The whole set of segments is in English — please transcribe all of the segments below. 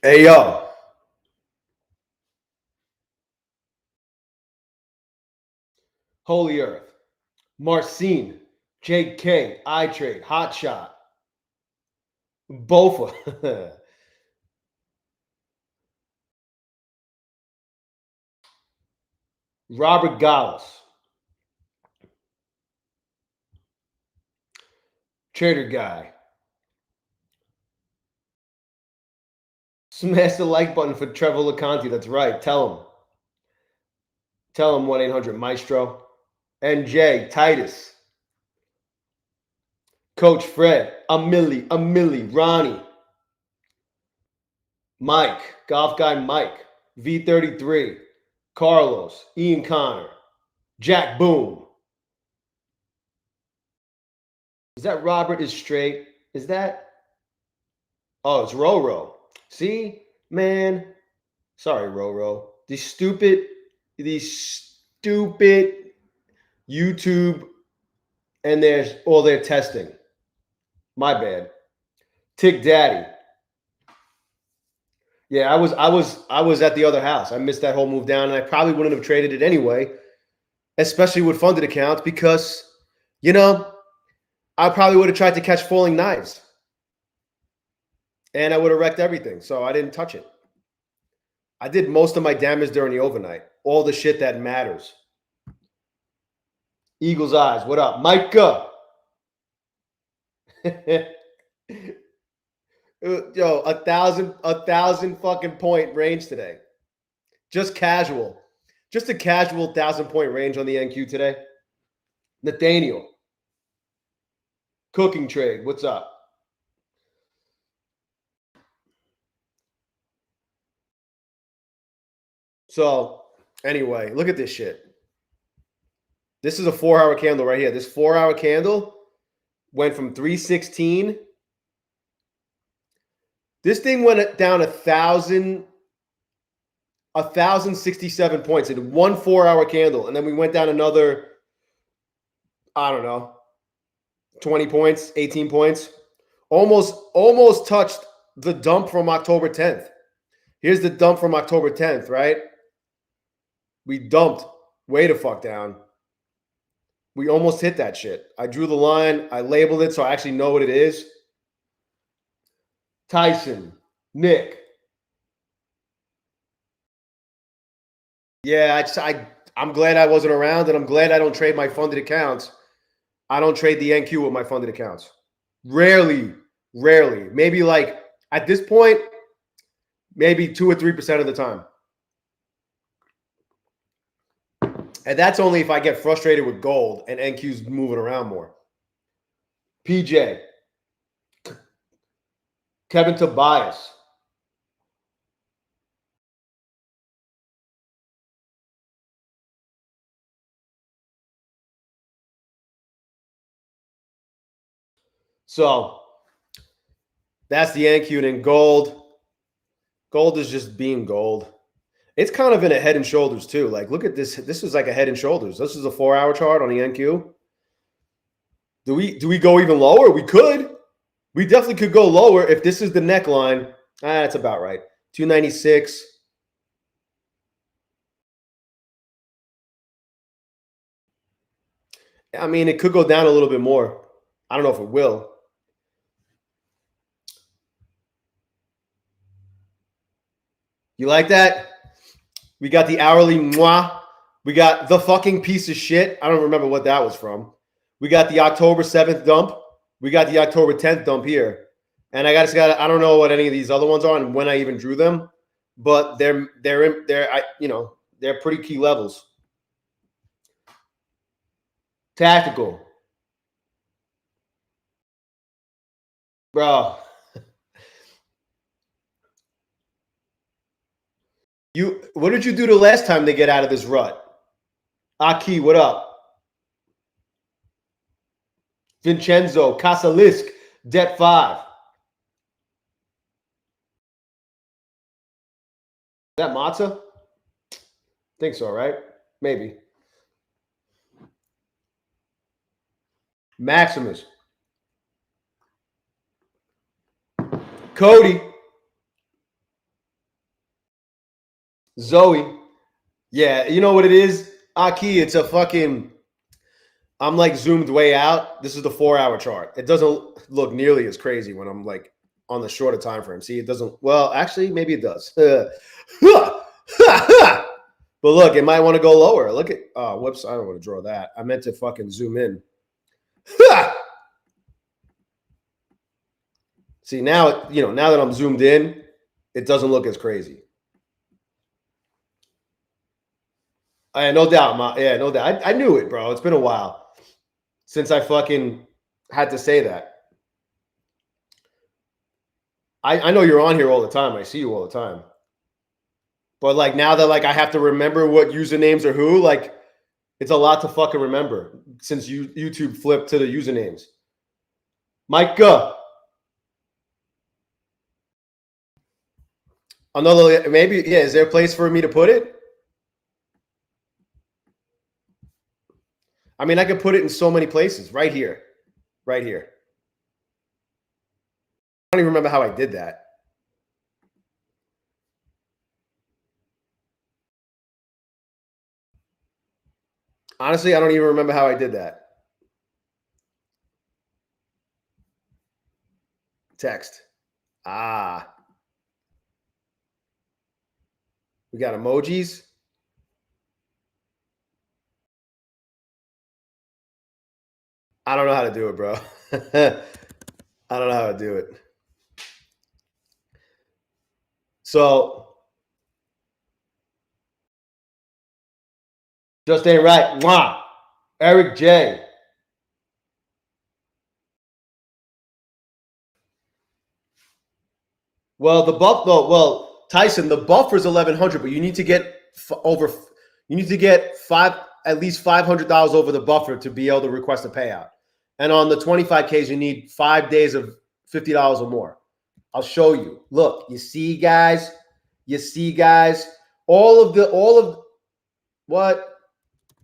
Hey, yo. Holy Earth. Marcin. JK. iTrade. Hotshot. Bofa. Robert Gallus. Trader Guy. Smash the like button for Trevor LeConte. That's right. Tell him. Tell him 1-800-Maestro. NJ. Titus. Coach Fred. Millie. Ronnie. Mike. Golf Guy Mike. V33. Carlos. Ian Connor. Jack Boom. Is that Robert is straight? Is that? Oh, it's Roro. See, man. Sorry, Roro. These stupid YouTube and their testing. My bad. Tick Daddy. Yeah, I was at the other house. I missed that whole move down, and I probably wouldn't have traded it anyway, especially with funded accounts, because I probably would have tried to catch falling knives. And I would have wrecked everything. So I didn't touch it. I did most of my damage during the overnight. All the shit that matters. Eagle's Eyes, what up? Micah. Yo, a thousand fucking point range today. Just casual. Just a casual 1,000-point range on the NQ today. Nathaniel. Cooking Trade, what's up? So, anyway, look at this shit. This is a 4-hour candle right here. This 4-hour candle went from 316. This thing went down 1,067 points in one 4-hour candle. And then we went down another, I don't know, 20 points, 18 points. Almost touched the dump from October 10th. Here's the dump from October 10th, right? We dumped way the fuck down. We almost hit that shit. I drew the line. I labeled it so I actually know what it is. Tyson. Nick. Yeah, I'm glad I wasn't around, and I'm glad I don't trade my funded accounts. I don't trade the NQ with my funded accounts. Rarely. Maybe like at this point, maybe 2 or 3% of the time. And that's only if I get frustrated with gold and NQ's moving around more. PJ. Kevin Tobias. So that's the NQ. And gold. Gold is just being gold. It's kind of in a head and shoulders too. Like, look at this. This is like a head and shoulders. This is a 4-hour chart on the NQ. Do we go even lower? We could. We definitely could go lower if this is the neckline. That's about right. 296. I mean, it could go down a little bit more. I don't know if it will. You like that? We got the hourly mwah. We got the fucking piece of shit. I don't remember what that was from. We got the October 7th dump. We got the October 10th dump here. And I don't know what any of these other ones are and when I even drew them, but they're pretty key levels. Tactical. Bro. What did you do the last time they get out of this rut? Aki, what up? Vincenzo, Casalisk, Debt 5. Is that Matza? Think so, right? Maybe. Maximus. Cody. Zoe. Yeah, you know what it is? Aki, it's a fucking, I'm like zoomed way out. This is the 4-hour chart. It doesn't look nearly as crazy when I'm like on the shorter time frame. See, it doesn't, well, actually, maybe it does. But look, it might want to go lower. Look at, oh, whoops, I don't want to draw that. I meant to fucking zoom in. See, now, you know, now that I'm zoomed in, it doesn't look as crazy. No doubt. Yeah, no doubt. I knew it, bro. It's been a while since I fucking had to say that. I know you're on here all the time. I see you all the time. But like now that like I have to remember what usernames are who, like it's a lot to fucking remember since YouTube flipped to the usernames. Micah. Another, maybe, yeah, is there a place for me to put it? I mean, I could put it in so many places. Right here. Right here. I don't even remember how I did that. Honestly, I don't even remember how I did that. Text. Ah. We got emojis. I don't know how to do it, bro. I don't know how to do it. So, just ain't right. Mwah. Eric J. Well, Tyson, the buffer is 1,100, but you need to get over. You need to get at least $500 over the buffer to be able to request a payout. And on the 25Ks, you need 5 days of $50 or more. I'll show you. Look, you see, guys. You see, guys. All of what?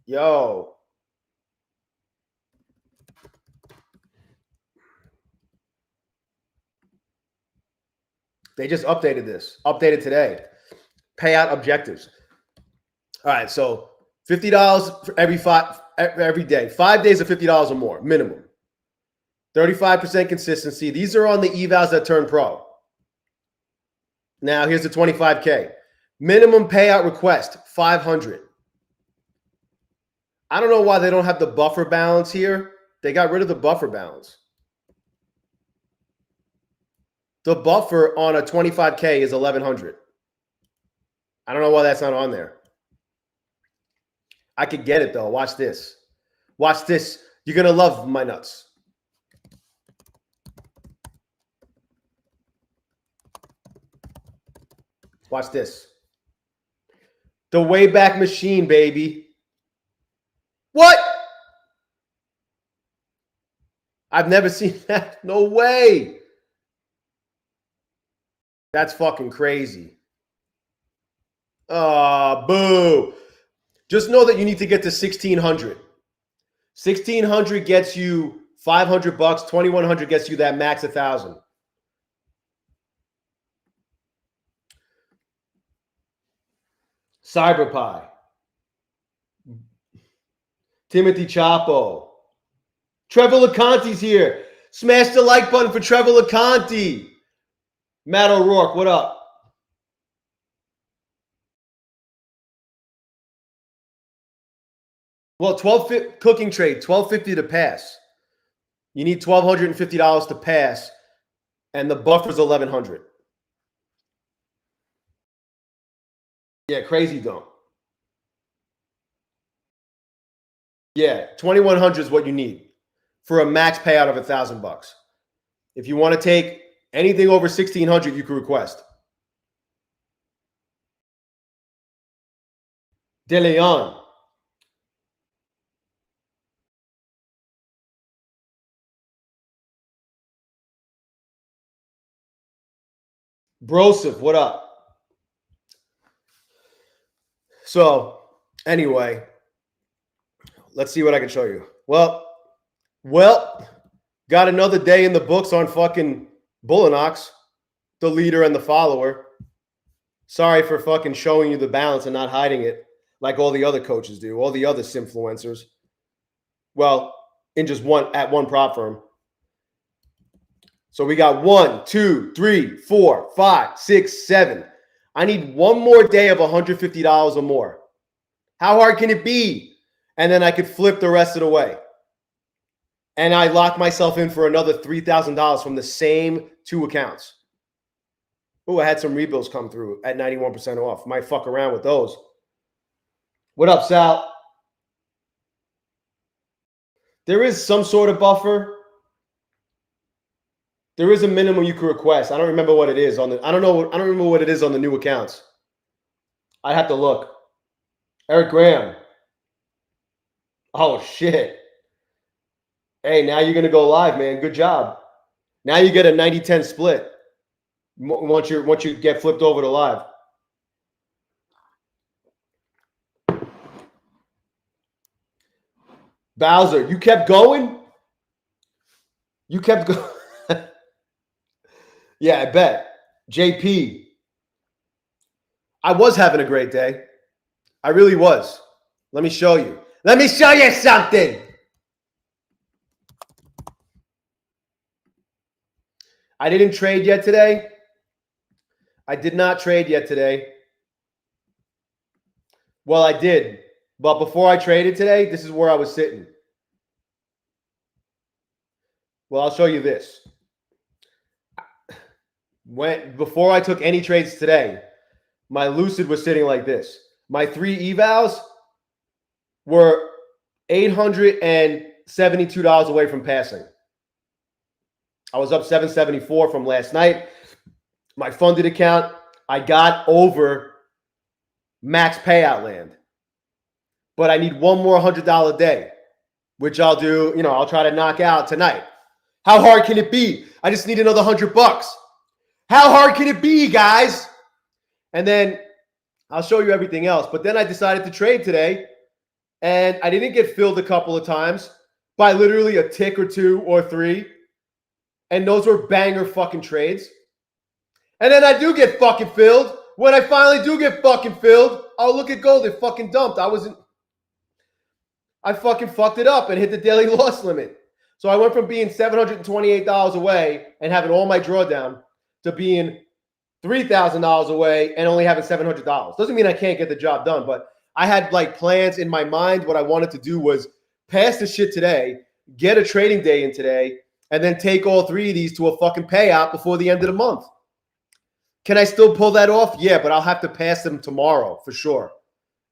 Yo. They just updated this. Updated today. Payout objectives. All right, so $50 for every day. 5 days of $50 or more, minimum. 35% consistency. These are on the evals that turn pro. Now, here's the 25K. Minimum payout request, 500. I don't know why they don't have the buffer balance here. They got rid of the buffer balance. The buffer on a 25K is 1,100. I don't know why that's not on there. I could get it, though. Watch this. Watch this. You're going to love my nuts. Watch this. The Wayback Machine, baby. What? I've never seen that. No way. That's fucking crazy. Boo. Just know that you need to get to 1,600. 1,600 gets you $500. 2,100 gets you that max 1,000. CyberPie. Timothy Chapo. Trevor LeConte's here. Smash the like button for Trevor LeConte. Matt O'Rourke, what up? Well, 12 cooking trade, $1,250 to pass. You need $1,250 to pass, and the buffer's 1,100. Yeah, crazy dump. Yeah, 2,100 is what you need for a max payout of $1,000. If you want to take anything over 1,600, you can request. De Leon. Broseph, what up? So, anyway, let's see what I can show you. Well, got another day in the books on fucking bulenox, the leader and the follower. Sorry for fucking showing you the balance and not hiding it like all the other coaches do, all the other simfluencers. Well, in just one prop firm. So we got 1, 2, 3, 4, 5, 6, 7. I need one more day of $150 or more. How hard can it be? And then I could flip the rest of the way. And I lock myself in for another $3,000 from the same 2 accounts. Oh, I had some rebills come through at 91% off. Might fuck around with those. What up, Sal? There is some sort of buffer. There is a minimum you can request. I don't remember what it is on the. I don't remember what it is on the new accounts. I have to look. Eric Graham. Oh shit. Hey, now you're gonna go live, man. Good job. Now you get a 90-10 split once you get flipped over to live. Bowser, you kept going? You kept going. Yeah, I bet. JP. I was having a great day. I really was. Let me show you. Let me show you something. I didn't trade yet today. I did not trade yet today. Well, I did. But before I traded today, this is where I was sitting. Well, I'll show you this. Before I took any trades today, my Lucid was sitting like this. My 3 evals were $872 away from passing. I was up $774 from last night. My funded account, I got over max payout land. But I need one more $100 day, which I'll do, I'll try to knock out tonight. How hard can it be? I just need another $100. How hard can it be, guys? And then I'll show you everything else. But then I decided to trade today, and I didn't get filled a couple of times by literally a tick or 2 or 3. And those were banger fucking trades. And then I do get fucking filled. When I finally do get fucking filled, oh, look at gold. It fucking dumped. I fucking fucked it up and hit the daily loss limit. So I went from being $728 away and having all my drawdown to being $3,000 away and only having $700. Doesn't mean I can't get the job done, but I had like plans in my mind. What I wanted to do was pass the shit today, get a trading day in today, and then take all 3 of these to a fucking payout before the end of the month. Can I still pull that off? Yeah, but I'll have to pass them tomorrow for sure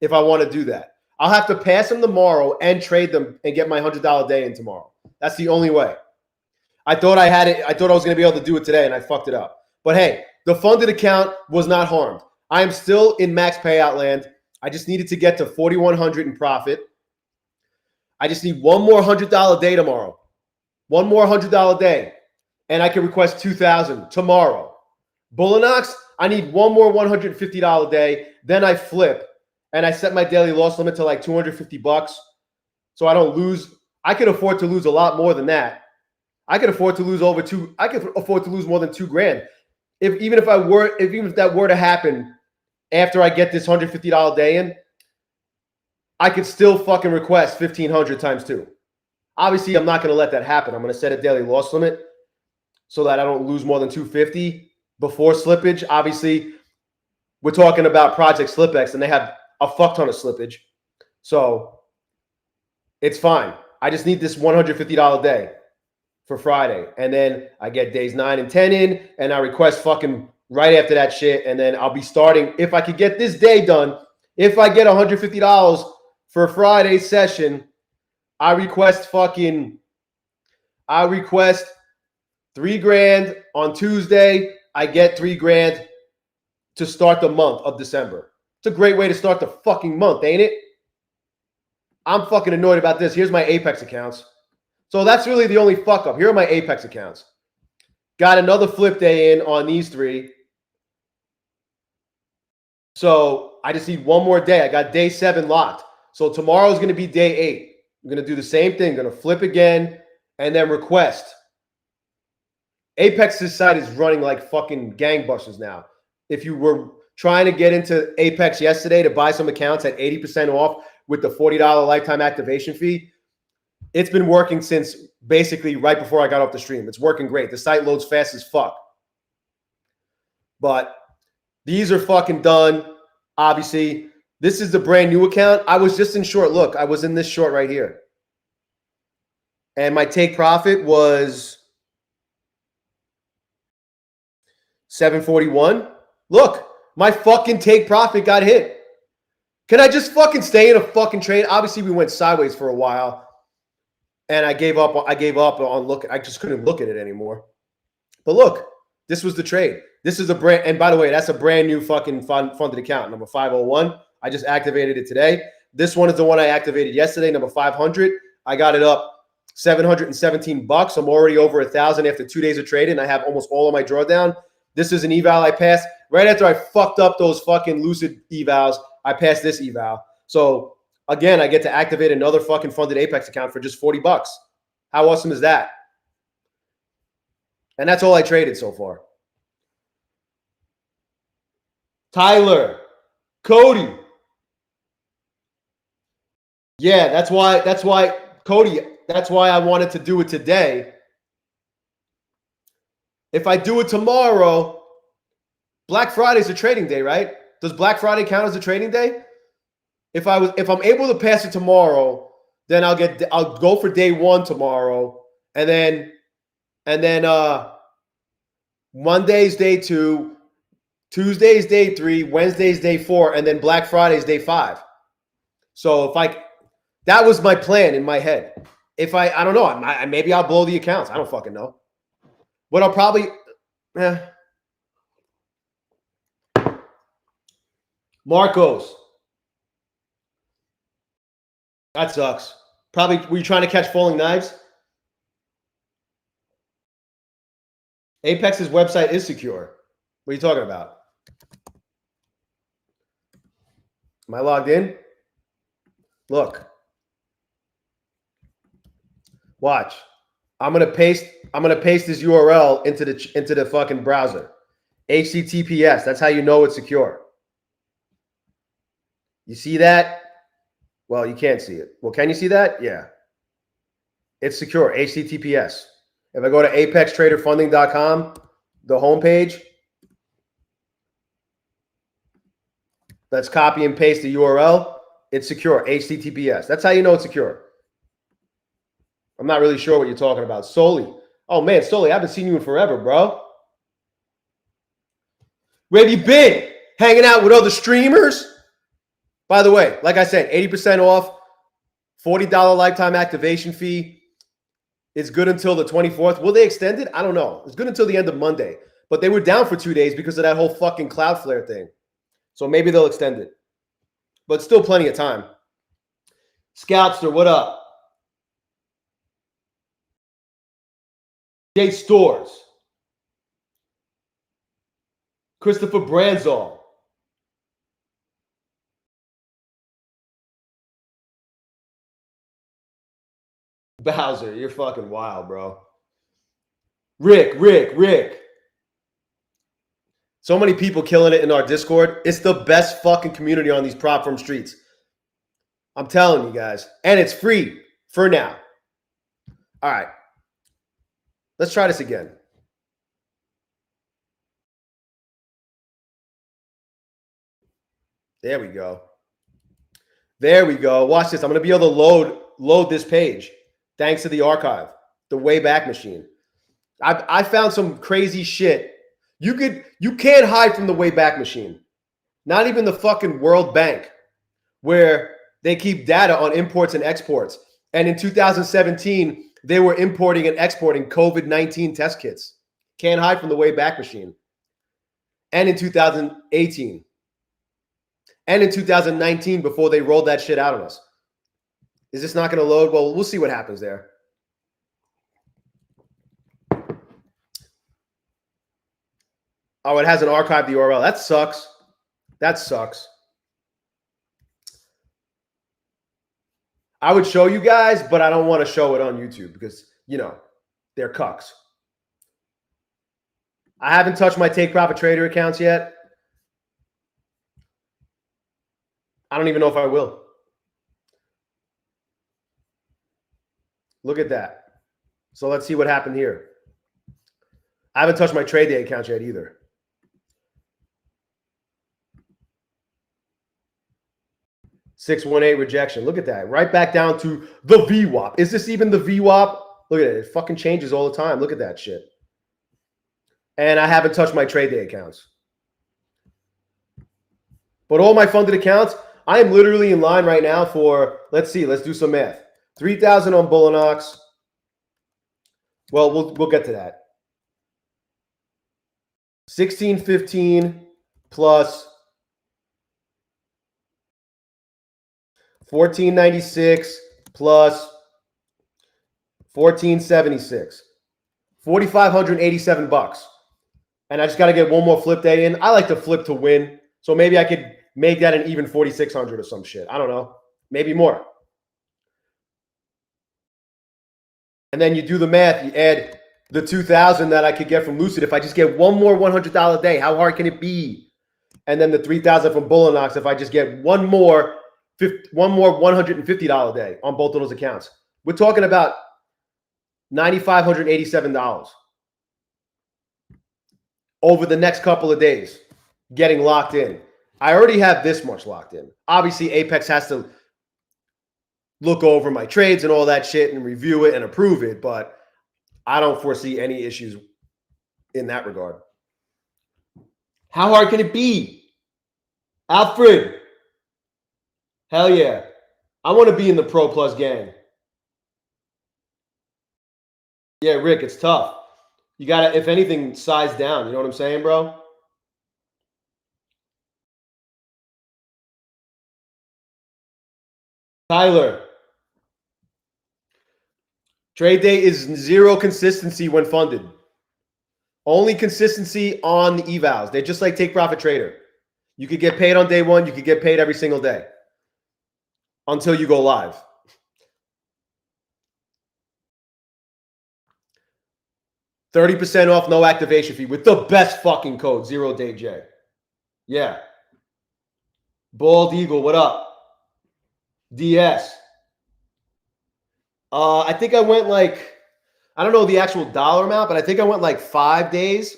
if I want to do that. I'll have to pass them tomorrow and trade them and get my $100 day in tomorrow. That's the only way. I thought I had it. I thought I was going to be able to do it today, and I fucked it up. But hey, the funded account was not harmed. I am still in max payout land. I just needed to get to 4,100 in profit. I just need one more $100 day tomorrow. One more $100 day, and I can request 2,000 tomorrow. Bulenox, I need one more $150 day. Then I flip, and I set my daily loss limit to like $250, so I don't lose. I can afford to lose a lot more than that. I could afford to lose I could afford to lose more than $2,000. Even if that were to happen after I get this $150 day in, I could still fucking request 1,500 times 2. Obviously, I'm not going to let that happen. I'm going to set a daily loss limit so that I don't lose more than $250 before slippage. Obviously, we're talking about Project SlipX, and they have a fuck ton of slippage. So it's fine. I just need this $150 day for Friday. And then I get days 9 and 10 in, and I request fucking right after that shit. And then I'll be starting, if I could get this day done, if I get $150 for Friday's session, I request $3,000 on Tuesday. I get $3,000 to start the month of December. It's a great way to start the fucking month, ain't it? I'm fucking annoyed about this. Here's my Apex accounts. So that's really the only fuck up. Here are my Apex accounts. Got another flip day in on these 3. So I just need one more day. I got day 7 locked. So tomorrow is going to be day 8. I'm going to do the same thing. Going to flip again and then request. Apex's site is running like fucking gangbusters now. If you were trying to get into Apex yesterday to buy some accounts at 80% off with the $40 lifetime activation fee. It's been working since basically right before I got off the stream. It's working great. The site loads fast as fuck. But these are fucking done. Obviously, this is the brand new account. I was just in short. Look, I was in this short right here. And my take profit was 741. Look, my fucking take profit got hit. Can I just fucking stay in a fucking trade? Obviously, we went sideways for a while. And I gave up on looking. I just couldn't look at it anymore. But look, this was the trade. This is a brand, and by the way, that's a brand new fucking funded account, number 501. I just activated it today. This one is the one I activated yesterday, number 500. I got it up $717. I'm already over 1,000 after 2 days of trading. I have almost all of my drawdown. This is an eval I passed right after I fucked up those fucking Lucid evals. I passed this eval. So again, I get to activate another fucking funded Apex account for just $40. How awesome is that? And that's all I traded so far. Tyler, Cody. Yeah, that's why, Cody, that's why I wanted to do it today. If I do it tomorrow, Black Friday is a trading day, right? Does Black Friday count as a trading day? If I'm able to pass it tomorrow, then I'll go for day one tomorrow, and then Monday's day 2, Tuesday's day 3, Wednesday's day 4, and then Black Friday's day 5. So that was my plan in my head. If I don't know, maybe I'll blow the accounts. I don't fucking know. But I'll probably, Marcos. That sucks. Probably, were you trying to catch falling knives? Apex's website is secure. What are you talking about? Am I logged in? Look. Watch. I'm gonna paste this URL into the fucking browser. HTTPS. That's how you know it's secure. You see that? Well, you can't see it. Well, can you see that? Yeah. It's secure. HTTPS. If I go to apextraderfunding.com, the homepage, let's copy and paste the URL. It's secure. HTTPS. That's how you know it's secure. I'm not really sure what you're talking about. Soli. Oh, man, Soli, I haven't seen you in forever, bro. Where have you been? Hanging out with other streamers? By the way, like I said, 80% off, $40 lifetime activation fee. It's good until the 24th. Will they extend it? I don't know. It's good until the end of Monday. But they were down for 2 days because of that whole fucking Cloudflare thing. So maybe they'll extend it. But still plenty of time. Scoutster, what up? Jay Stores. Christopher Branzall. Bowser, you're fucking wild, bro. Rick. So many people killing it in our Discord. It's the best fucking community on these prop firm streets. I'm telling you guys. And it's free for now. All right. Let's try this again. There we go. There we go. Watch this. I'm going to be able to load this page thanks to the archive, the Wayback machine. I found some crazy shit. You can't hide from the Wayback machine. Not even the fucking World Bank, where they keep data on imports and exports. And in 2017, they were importing and exporting COVID-19 test kits. Can't hide from the Wayback machine. And in 2018. And in 2019, before they rolled that shit out on us. Is this not going to load? Well, we'll see what happens there. Oh, it hasn't archived the URL. That sucks. That sucks. I would show you guys, but I don't want to show it on YouTube because, you know, they're cucks. I haven't touched my Take Profit Trader accounts yet. I don't even know if I will. Look at that. So let's see what happened here. I haven't touched my trade day accounts yet either. $618 rejection. Look at that. Right back down to the VWAP. Is this even the VWAP? Look at it. It fucking changes all the time. Look at that shit. And I haven't touched my trade day accounts. But all my funded accounts, I am literally in line right now for, let's see, let's do some math. 3,000 on bulenox. Well, we'll get to that. 1615 plus 1496 plus 1476. $4,587. And I just got to get one more flip day in. I like to flip to win. So maybe I could make that an even 4,600 or some shit. I don't know. Maybe more. And then you do the math. You add the 2,000 that I could get from Lucid. If I just get one more $100 day, how hard can it be? And then the 3,000 from bulenox. If I just get one more $150 day on both of those accounts, we're talking about $9,587 over the next couple of days getting locked in. I already have this much locked in. Obviously, Apex has to look over my trades and all that shit and review it and approve it, but I don't foresee any issues in that regard. How hard can it be? Alfred. Hell yeah. I want to be in the Pro Plus gang. Yeah, Rick, it's tough. You got to, if anything, size down. You know what I'm saying, bro? Tyler. Trade day is zero consistency when funded. Only consistency on the evals. They're just like Take Profit Trader. You could get paid on day one. You could get paid every single day until you go live. $30% off, no activation fee with the best fucking code, ZERODAYJAY. Yeah. Bald Eagle, what up? DS. I think I went like, I don't know the actual dollar amount, but I think I went like 5 days,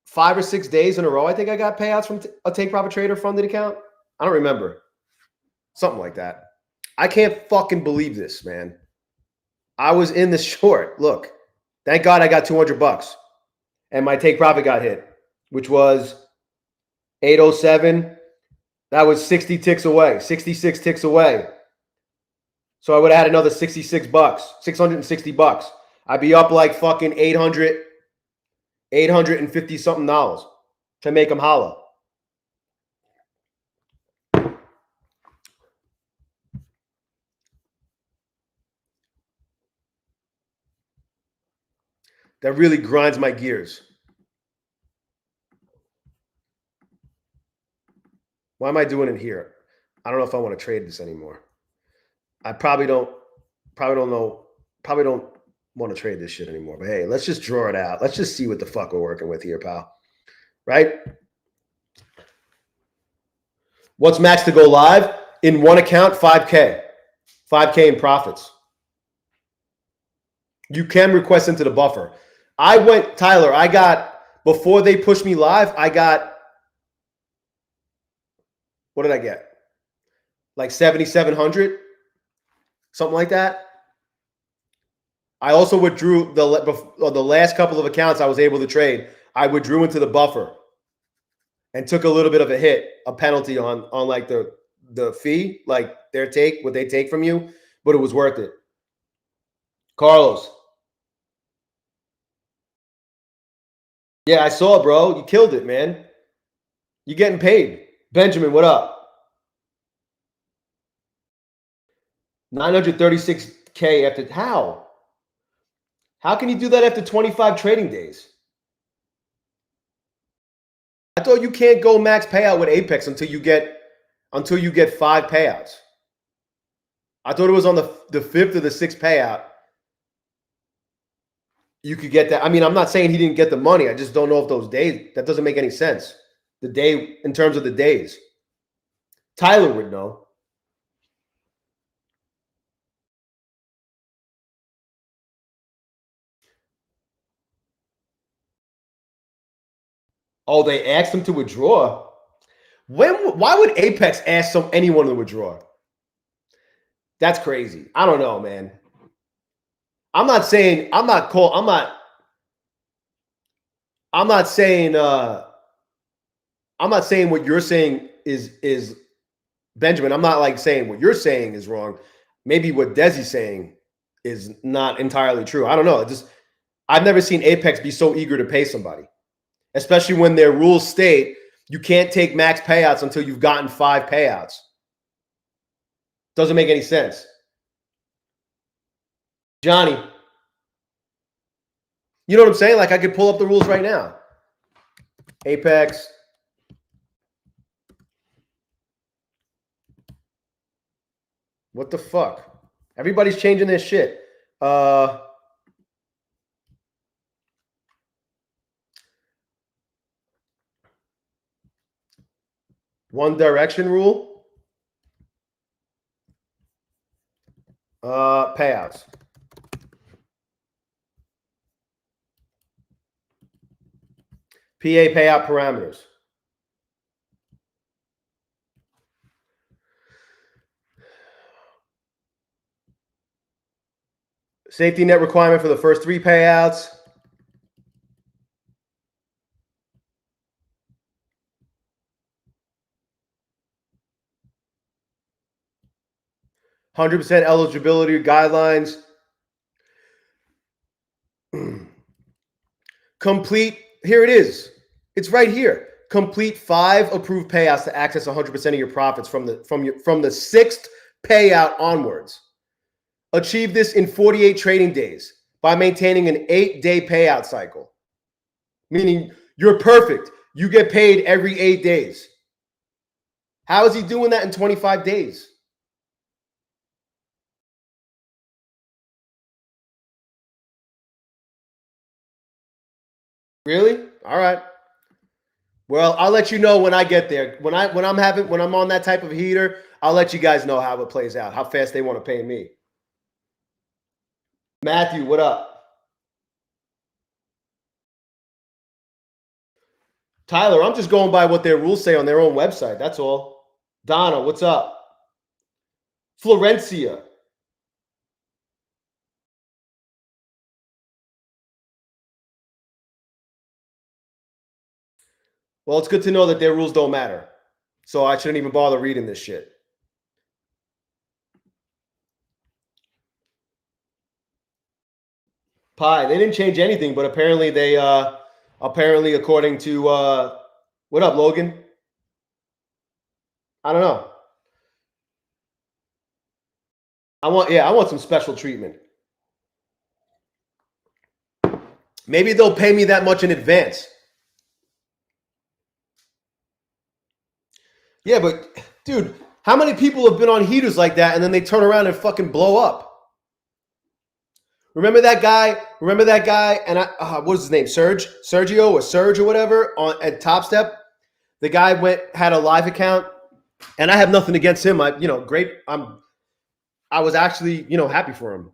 5 or 6 days in a row. I think I got payouts from a Take Profit Trader funded account. I don't remember. Something like that. I can't fucking believe this, man. I was in the short. Look, thank God I got $200 and my Take Profit got hit, which was 807. That was 60 ticks away, 66 ticks away. So I would have had another $66, $660. I'd be up like fucking 850 something dollars to make them holla. That really grinds my gears. Why am I doing it here? I don't know if I want to trade this anymore. I probably don't want to trade this shit anymore. But hey, let's just draw it out. Let's just see what the fuck we're working with here, pal. Right? What's max to go live? In one account, 5K. 5K in profits. You can request into the buffer. I went, Tyler, I got, before they pushed me live, I got, what did I get? Like 7,700? Something like that. I also withdrew the last couple of accounts I was able to trade. I withdrew into the buffer and took a little bit of a hit, a penalty on like the fee, like what they take from you, but it was worth it. Carlos. Yeah, I saw, bro. You killed it, man. You're getting paid. Benjamin, what up? 936K after how? How can you do that after 25 trading days? I thought you can't go max payout with Apex until you get 5 payouts. I thought it was on the 5th or the 6th payout. You could get that. I mean, I'm not saying he didn't get the money. I just don't know if those days, that doesn't make any sense. The day, in terms of the days. Tyler would know. Oh, they asked him to withdraw. Why would Apex ask anyone to withdraw? That's crazy. I don't know, man. I'm not saying what you're saying is Benjamin. I'm not like saying what you're saying is wrong. Maybe what Desi's saying is not entirely true. I don't know. I've never seen Apex be so eager to pay somebody, especially when their rules state you can't take max payouts until you've gotten 5 payouts. Doesn't make any sense. Johnny, you know what I'm saying? Like I could pull up the rules right now. Apex. What the fuck? Everybody's changing their shit. One direction rule. Payouts. PA payout parameters. Safety net requirement for the first 3 payouts. %, eligibility guidelines. Complete. Here it is. It's right here. Complete 5 approved payouts to access 100% of your profits from the 6th payout onwards. Achieve this in 48 trading days by maintaining an 8-day payout cycle. Meaning you're perfect. You get paid every 8 days. How is he doing that in 25 days? Really? All right. Well, I'll let you know when I get there. When I'm on that type of heater, I'll let you guys know how it plays out, how fast they want to pay me. Matthew, what up? Tyler, I'm just going by what their rules say on their own website. That's all. Donna, what's up? Florencia. Well, it's good to know that their rules don't matter. So I shouldn't even bother reading this shit. Pi, they didn't change anything, but apparently apparently according to what up, Logan? I don't know. I want some special treatment. Maybe they'll pay me that much in advance. Yeah, but dude, how many people have been on heaters like that and then they turn around and fucking blow up? Remember that guy? And what was his name? Sergio or Serge or whatever at Top Step. The guy had a live account, and I have nothing against him. Great. I was actually happy for him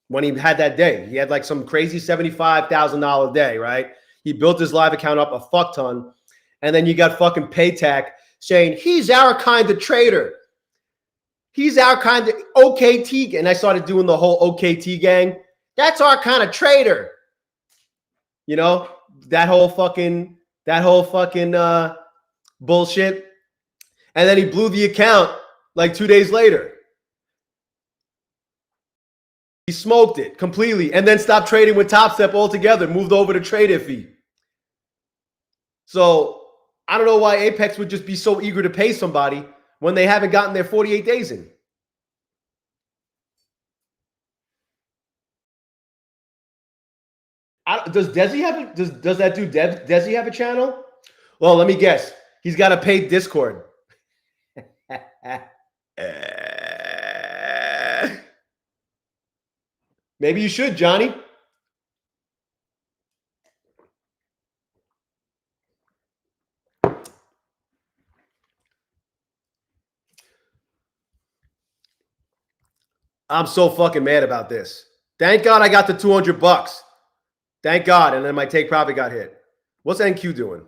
when he had that day. He had like some crazy $75,000 day, right? He built his live account up a fuck ton, and then you got fucking Paytac saying he's our kind of trader. He's our kind of OKT, and I started doing the whole OKT gang. That's our kind of trader. That whole fucking bullshit. And then he blew the account like 2 days later. He smoked it completely and then stopped trading with Top Step altogether, moved over to Trade Iffy. So I don't know why Apex would just be so eager to pay somebody when they haven't gotten their 48 days in. Does Desi have does that dude Desi have a channel? Well, let me guess. He's got a paid Discord. Maybe you should, Johnny. I'm so fucking mad about this. Thank God I got the $200. Thank God. And then my take profit got hit. What's NQ doing?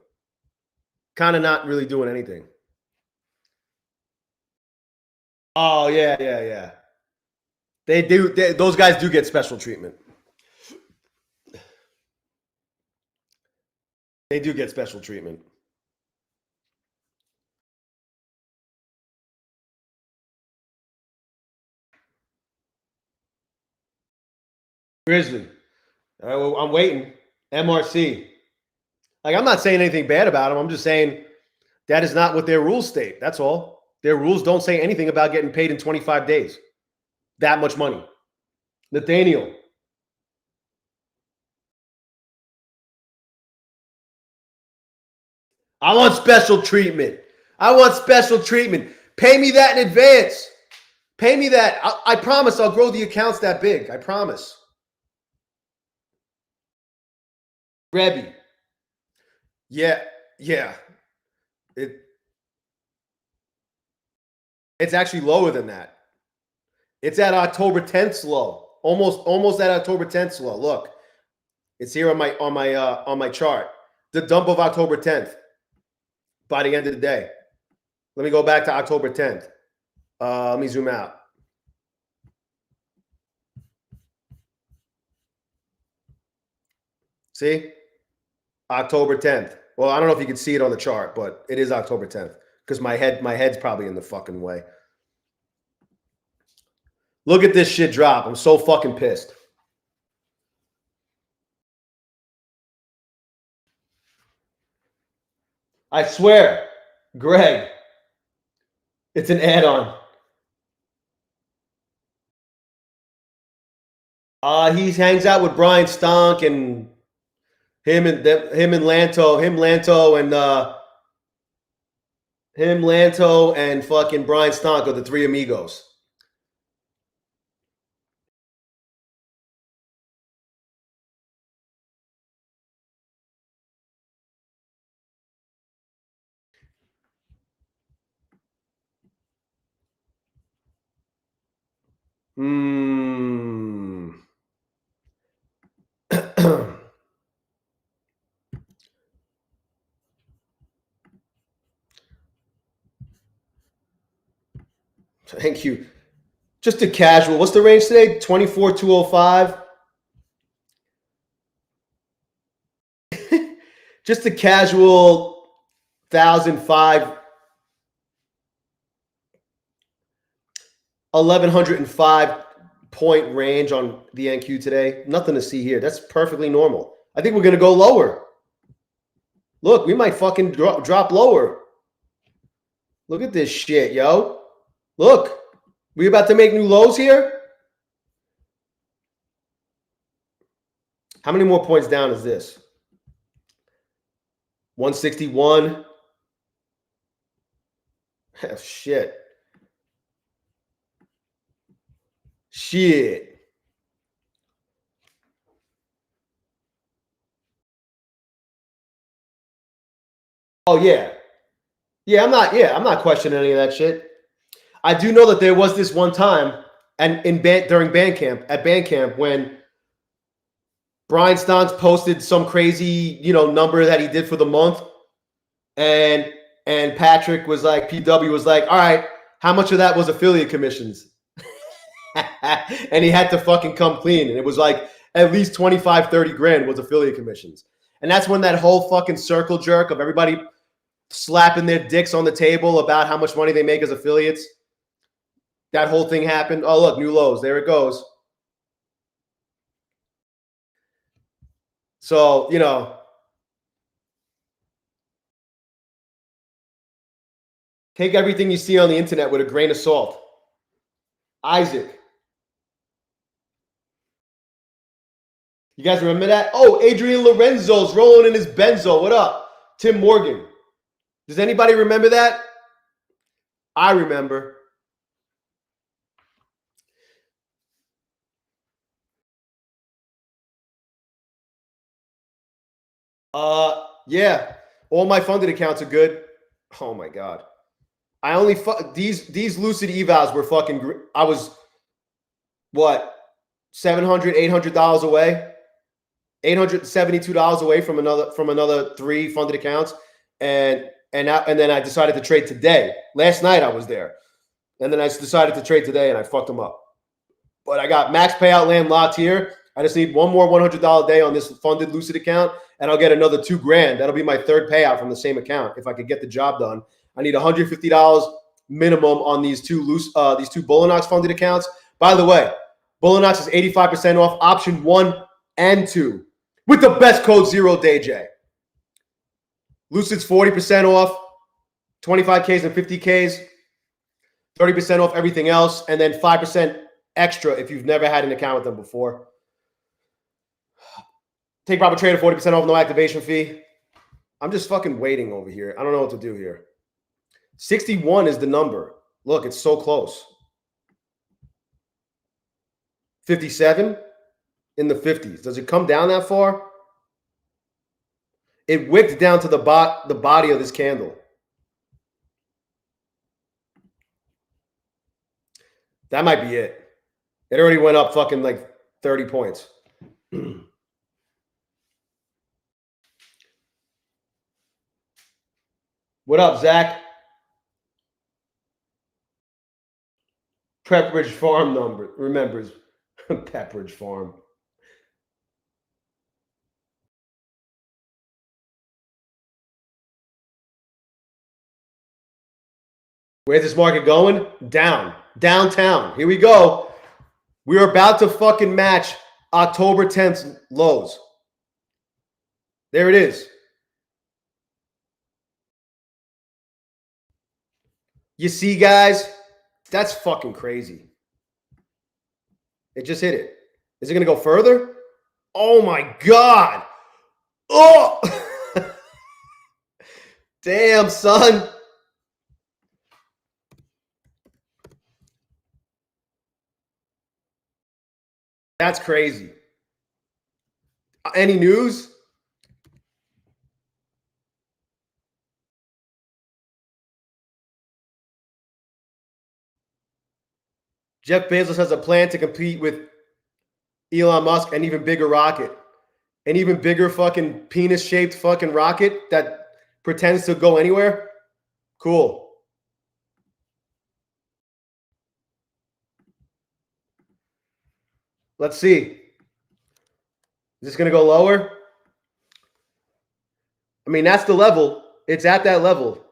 Kind of not really doing anything. Oh, yeah. They do. Those guys do get special treatment. They do get special treatment. Grizzly. I'm waiting. MRC. Like, I'm not saying anything bad about them. I'm just saying that is not what their rules state. That's all. Their rules don't say anything about getting paid in 25 days. That much money. Nathaniel. I want special treatment. I want special treatment. Pay me that in advance. Pay me that. I promise I'll grow the accounts that big. I promise. Rebby. Yeah. It's actually lower than that. It's at October 10th low. Almost at October 10th low. Look. It's here on my chart. The dump of October 10th by the end of the day. Let me go back to October 10th. Let me zoom out. See? October 10th. Well, I don't know if you can see it on the chart, but it is October 10th because my head's probably in the fucking way. Look at this shit drop. I'm so fucking pissed. I swear, Greg, it's an add-on. He hangs out with Brian Stonk and him and Lanto and fucking Brian Stonk are the three amigos. Thank you. Just a casual. What's the range today? 24,205. Just a casual 1,005. 1,105 point range on the NQ today. Nothing to see here. That's perfectly normal. I think we're going to go lower. Look, we might fucking drop lower. Look at this shit, yo. Look, we about to make new lows here? How many more points down is this? 161. Oh, shit. Oh, yeah. I'm not questioning any of that shit. I do know that there was this one time and during Bandcamp when Brian Stantz posted some crazy, number that he did for the month. And Patrick was like, PW was like, all right, how much of that was affiliate commissions? And he had to fucking come clean. And it was like at least 25, 30 grand was affiliate commissions. And that's when that whole fucking circle jerk of everybody slapping their dicks on the table about how much money they make as affiliates. That whole thing happened. Oh, look, new lows. There it goes. So, take everything you see on the internet with a grain of salt. Isaac. You guys remember that? Oh, Adrian Lorenzo's rolling in his Benzo. What up? Tim Morgan. Does anybody remember that? I remember. Yeah. All my funded accounts are good. Oh my God. I only these lucid evals were fucking. what, $700, $800 away, $872 away from another 3 funded accounts, and then I decided to trade today. Last night I was there, and then I decided to trade today, and I fucked them up. But I got max payout land locked here. I just need one more $100 day on this funded Lucid account, and I'll get another $2,000. That'll be my third payout from the same account if I could get the job done. I need $150 minimum on these two bulenox funded accounts. By the way, bulenox is 85% off option 1 and 2 with the best code ZERODAYJAY. Lucid's 40% off, 25Ks and 50Ks, 30% off everything else, and then 5% extra if you've never had an account with them before. Take proper trader, 40% off, no activation fee. I'm just fucking waiting over here. I don't know what to do here. 61 is the number. Look, it's so close. 57 in the 50s. Does it come down that far? It wicked down to the body of this candle. That might be it. It already went up fucking like 30 points. What up, Zach? Pepperidge Farm remembers. Pepperidge Farm. Where's this market going? Down. Downtown. Here we go. We're about to fucking match October 10th lows. There it is. You see, guys? That's fucking crazy. It just hit it. Is it going to go further? Oh, my God. Oh! Damn, son. That's crazy. Any news? Jeff Bezos has a plan to compete with Elon Musk, an even bigger rocket. An even bigger fucking penis-shaped fucking rocket that pretends to go anywhere? Cool. Let's see. Is this going to go lower? I mean, that's the level. It's at that level.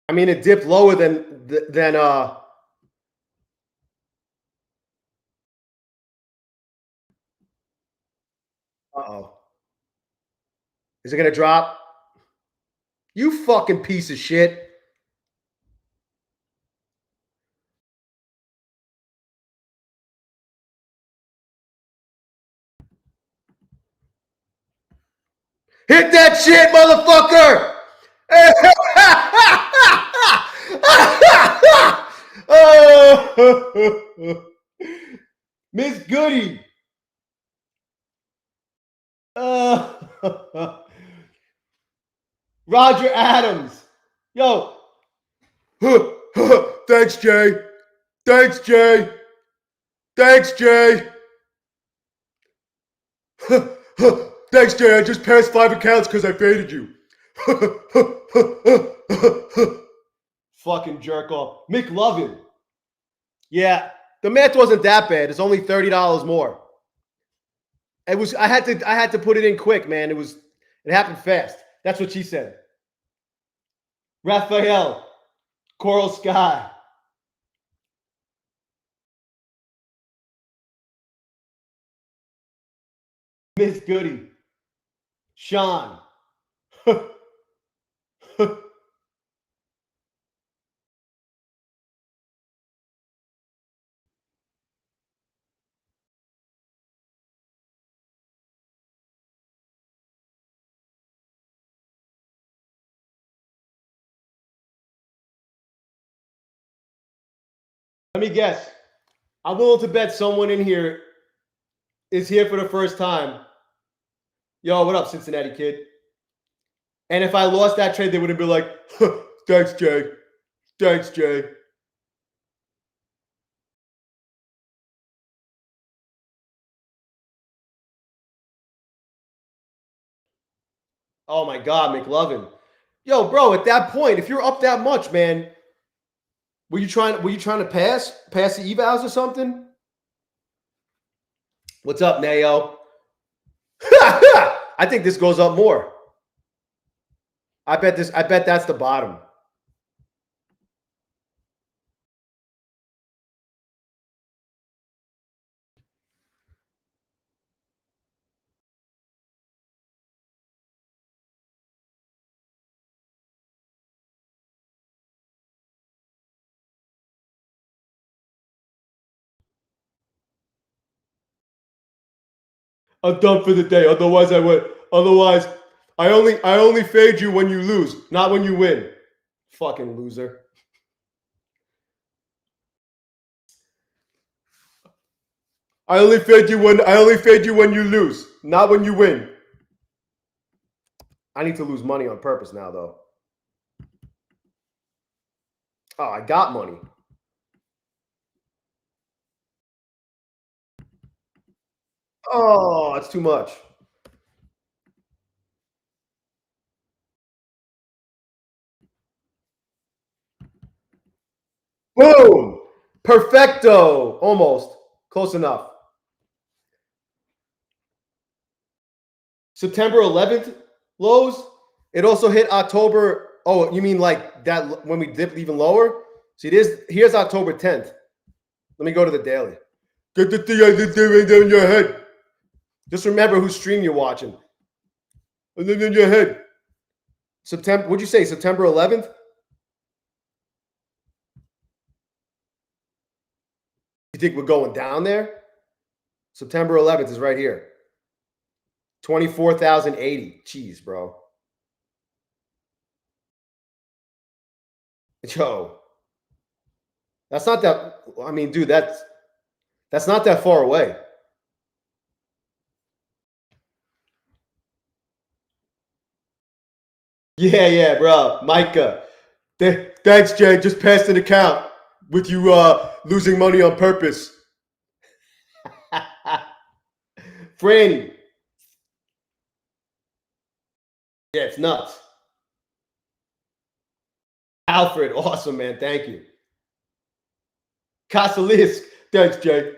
I mean, it dipped lower than uh-oh. Is it going to drop? You fucking piece of shit. Hit that shit, motherfucker! Oh, Miss Goody. Roger Adams. Yo. Thanks, Jay. Thanks, Jay. Thanks, Jay. Thanks, Jay. I just passed 5 accounts because I faded you. Fucking jerk off. McLovin. Yeah, the math wasn't that bad. It's only $30 more. It was. I had to put it in quick, man. It happened fast. That's what she said. Raphael, Coral Sky. Miss Goody. Sean. Let me guess. I'm willing to bet someone in here is here for the first time. Yo, what up, Cincinnati kid? And if I lost that trade, they would have been like, thanks, Jay. Thanks, Jay. Oh my God, McLovin. Yo, bro, at that point, if you're up that much, man, were you trying to pass the evals or something? What's up, Nayo? I think this goes up more. I bet that's the bottom. I'm done for the day. Otherwise, I would. Otherwise, I only fade you when you lose, not when you win. Fucking loser. I only fade you when you lose, not when you win. I need to lose money on purpose now, though. Oh, I got money. Oh, it's too much. Boom! Perfecto! Almost. Close enough. September 11th lows. It also hit October. Oh, you mean like that when we dipped even lower? See, here's October 10th. Let me go to the daily. Get the thing in your head. Just remember whose stream you're watching. And then in your head. September, what'd you say? September 11th? You think we're going down there? September 11th is right here. 24,080. Jeez, bro. Yo. That's not that. I mean, dude, that's not that far away. Yeah, bro. Micah. Thanks, Jay. Just passed an account with you losing money on purpose. Franny. Yeah, it's nuts. Alfred, awesome, man. Thank you. Casalisk. Thanks, Jay.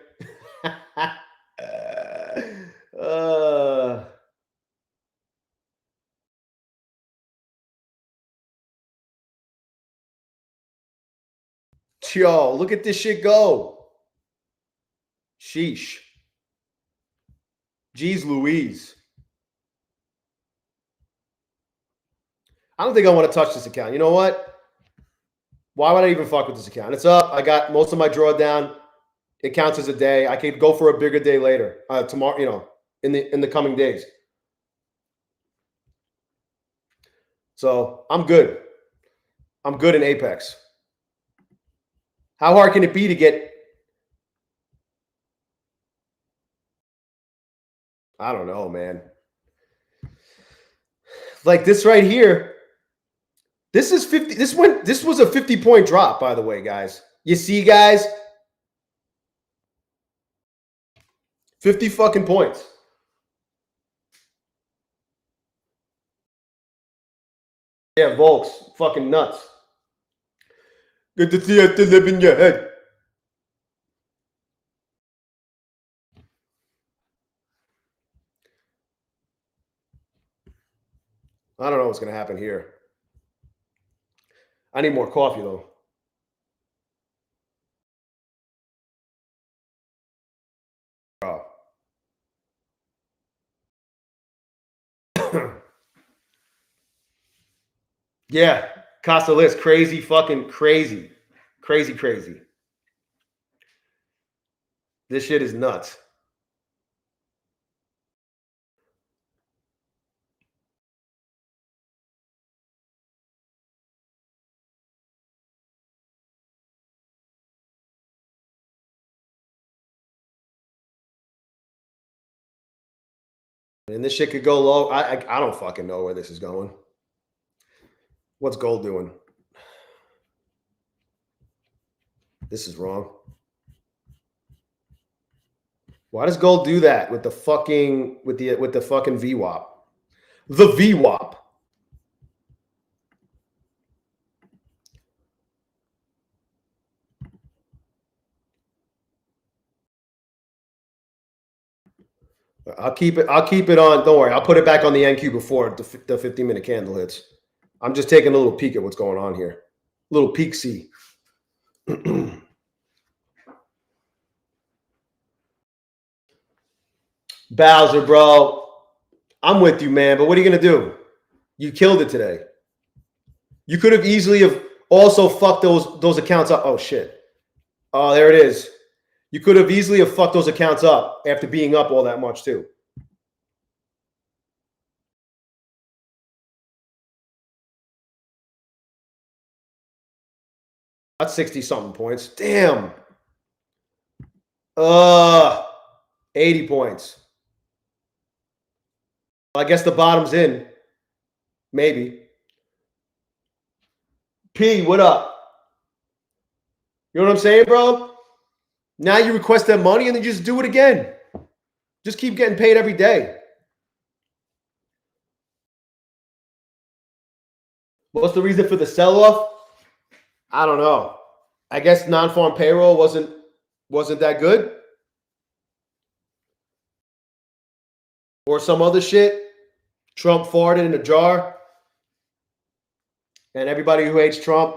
Yo, look at this shit go. Sheesh. Jeez Louise. I don't think I want to touch this account. You know what? Why would I even fuck with this account? It's up. I got most of my drawdown. It counts as a day. I could go for a bigger day later. Tomorrow, you know, in the coming days. So I'm good. I'm good in Apex. How hard can it be to get? I don't know, man. Like this right here. This is 50. This was a 50-point drop, by the way, guys. You see, guys? 50 fucking points. Yeah, Volks. Fucking nuts. Good to see you to live in your head. I don't know what's going to happen here. I need more coffee, though. Yeah, Costa List. Crazy, fucking crazy. Crazy. This shit is nuts. And this shit could go low. I don't fucking know where this is going. What's gold doing? This is wrong. Why does gold do that with the fucking VWAP? The VWAP. I'll keep it on. Don't worry. I'll put it back on the NQ before the 15-minute candle hits. I'm just taking a little peek at what's going on here. Little peek see. Bowser, bro. I'm with you, man. But what are you going to do? You killed it today. You could have easily have also fucked those accounts up. Oh, shit. Oh, there it is. You could have easily have fucked those accounts up after being up all that much, too. That's 60-something points. Damn. 80 points. I guess the bottom's in. Maybe. P, what up? You know what I'm saying, bro? Now you request that money and then just do it again. Just keep getting paid every day. What's the reason for the sell-off? I don't know. I guess non-farm payroll wasn't that good. Or some other shit. Trump farted in a jar. And everybody who hates Trump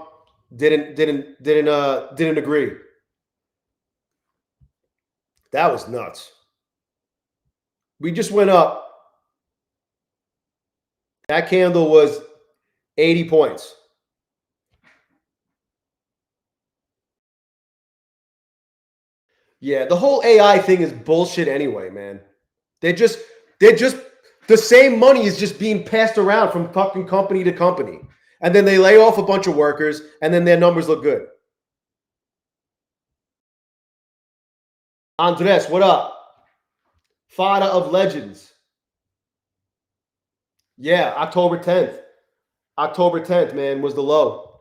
didn't agree. That was nuts. We just went up. That candle was 80 points. Yeah, the whole AI thing is bullshit anyway, man. They're just the same money is just being passed around from fucking company to company. And then they lay off a bunch of workers and then their numbers look good. Andres, what up? Fada of Legends. Yeah, October 10th. October 10th, man, was the low.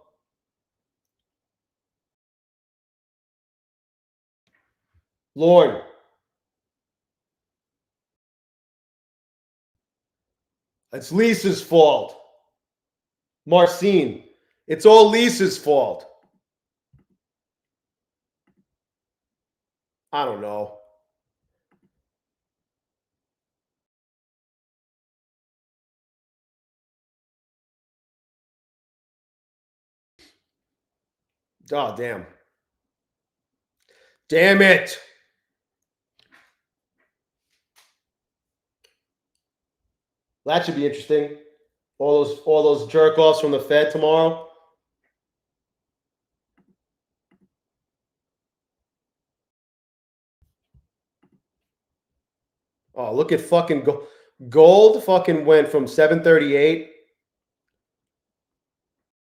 Lord. It's Lisa's fault. Marcine. It's all Lisa's fault. I don't know. Oh, damn. Damn it. That should be interesting. All those jerk offs from the Fed tomorrow. Oh, look at fucking gold. Fucking went from 738.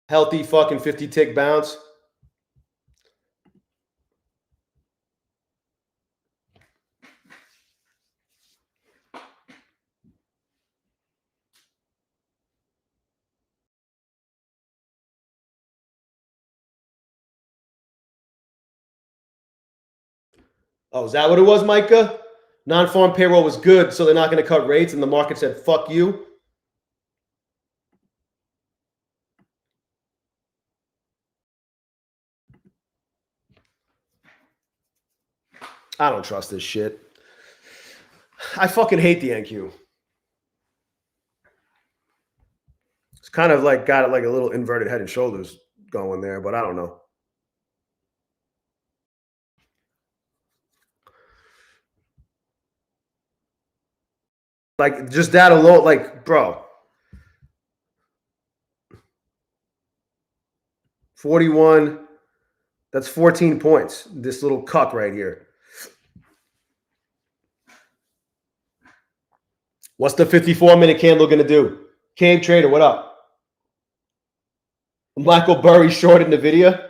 Healthy fucking 50 tick bounce. Oh, is that what it was, Micah? Non-farm payroll was good, so they're not going to cut rates, and the market said, fuck you. I don't trust this shit. I fucking hate the NQ. It's kind of like got it like a little inverted head and shoulders going there, but I don't know. Like, just that alone, like, bro. 41. That's 14 points. This little cuck right here. What's the 54-minute candle going to do? Cave Trader, what up? Michael Burry shorted NVIDIA.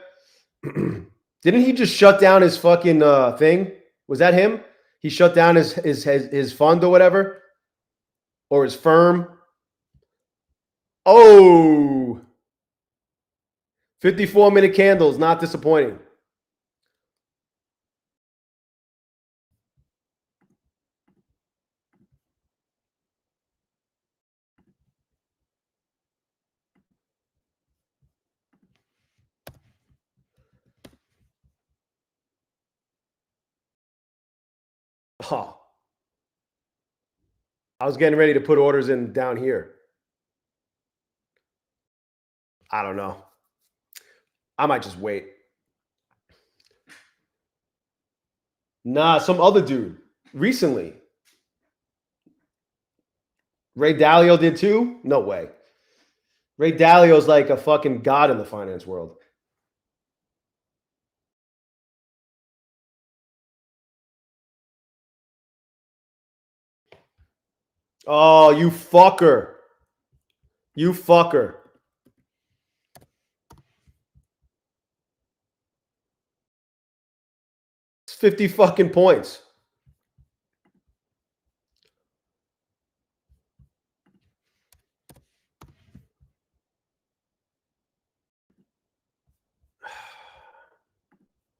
Didn't he just shut down his fucking thing? Was that him? He shut down his fund or whatever? Or his firm? Oh! 54-minute candles, not disappointing. Huh. I was getting ready to put orders in down here. I don't know. I might just wait. Nah, some other dude recently. Ray Dalio did too? No way. Ray Dalio's like a fucking god in the finance world. Oh, you fucker. You fucker. 50 fucking points.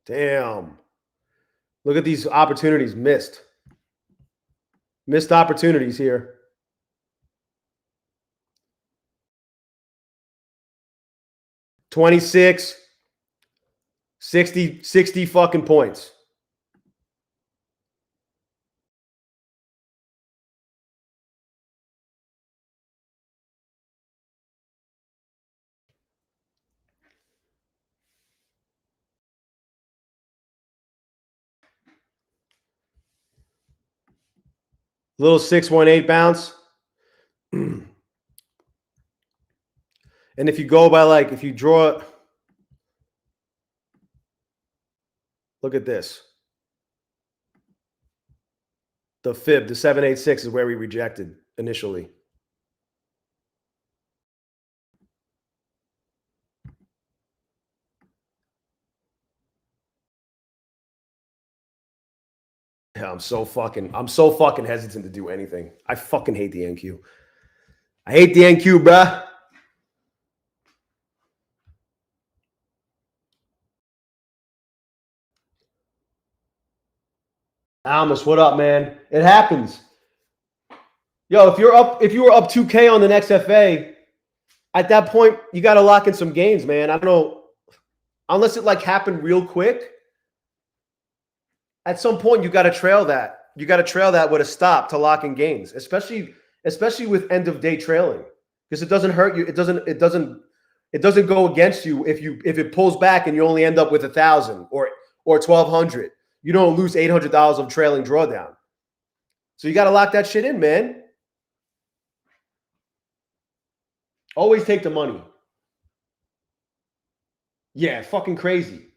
Damn. Look at these opportunities missed. Missed opportunities here. $26, 60 fucking points. Little 618 bounce. And if you go by like, if you draw, look at this. The fib, the 786 is where we rejected initially. Yeah, I'm so fucking hesitant to do anything. I fucking hate the NQ. I hate the NQ, bruh. Almas, what up, man? It happens. Yo, if you were up 2K on the next FA, at that point, you got to lock in some gains, man. I don't know. Unless it like happened real quick. At some point, you got to trail that. You got to trail that with a stop to lock in gains, especially with end of day trailing, because it doesn't hurt you. It doesn't go against you if it pulls back and you only end up with 1,000 or 1,200. You don't lose $800 of trailing drawdown. So you got to lock that shit in, man. Always take the money. Yeah, fucking crazy.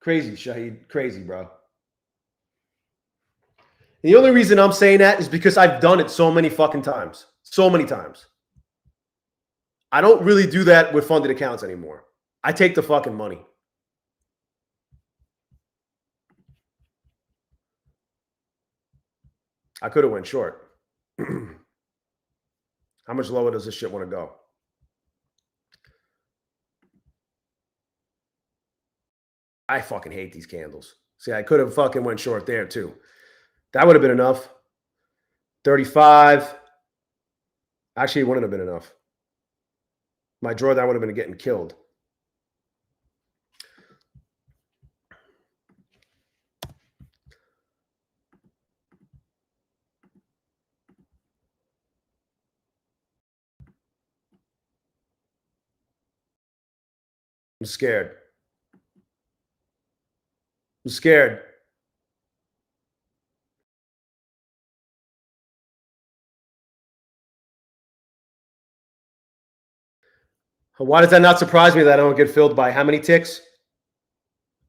Crazy, Shahid. Crazy, bro. The only reason I'm saying that is because I've done it so many fucking times. So many times. I don't really do that with funded accounts anymore. I take the fucking money. I could have went short. How much lower does this shit want to go? I fucking hate these candles. See, I could have fucking went short there too. That would have been enough. 35. Actually, it wouldn't have been enough. My drawdown would have been getting killed. I'm scared. I'm scared. Why does that not surprise me that I don't get filled by how many ticks?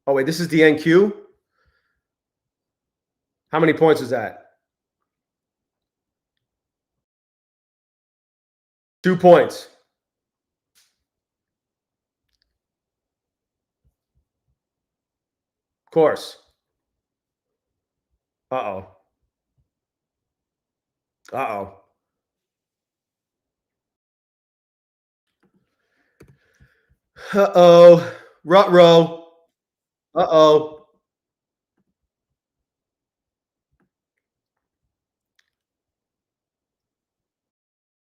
Oh, wait, this is the NQ? How many points is that? 2 points. Of course. Uh-oh. Uh-oh. Uh-oh. Ruh-roh. Uh-oh.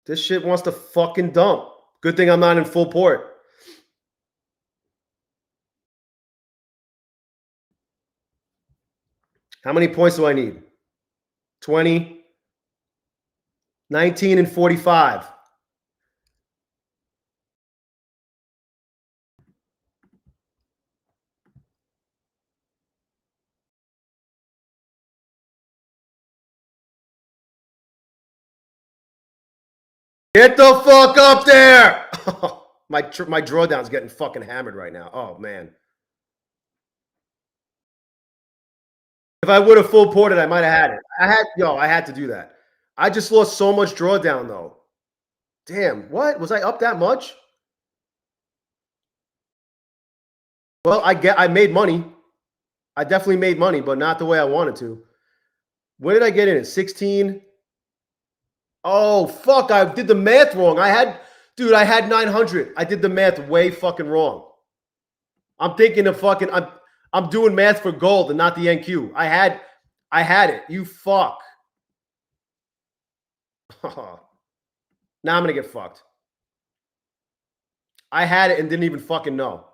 This shit wants to fucking dump. Good thing I'm not in full port. How many points do I need? 20, 19, and 45. Get the fuck up there! my drawdown's getting fucking hammered right now. Oh, man. If I would have full ported, I might have had it. I had to do that. I just lost so much drawdown, though. Damn, what? Was I up that much? Well, I made money. I definitely made money, but not the way I wanted to. When did I get in it? 16? Oh, fuck. I did the math wrong. I had 900. I did the math way fucking wrong. I'm thinking of fucking, I'm doing math for gold and not the NQ. I had it. You fuck. Now I'm going to get fucked. I had it and didn't even fucking know.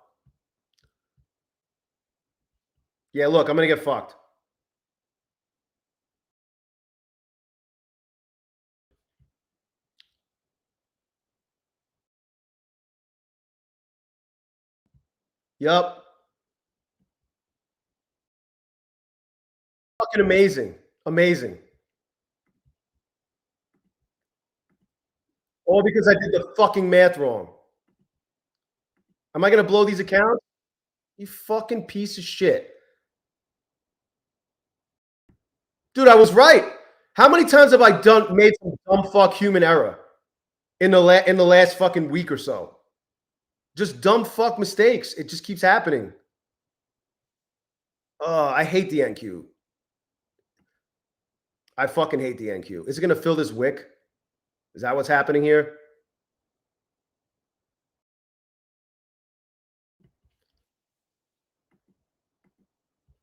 Yeah, look, I'm going to get fucked. Yep. Fucking amazing. Amazing. All because I did the fucking math wrong. Am I going to blow these accounts? You fucking piece of shit. Dude, I was right. How many times have I made some dumb fuck human error in the last fucking week or so? Just dumb fuck mistakes. It just keeps happening. Oh, I hate the NQ. I fucking hate the NQ. Is it going to fill this wick? Is that what's happening here?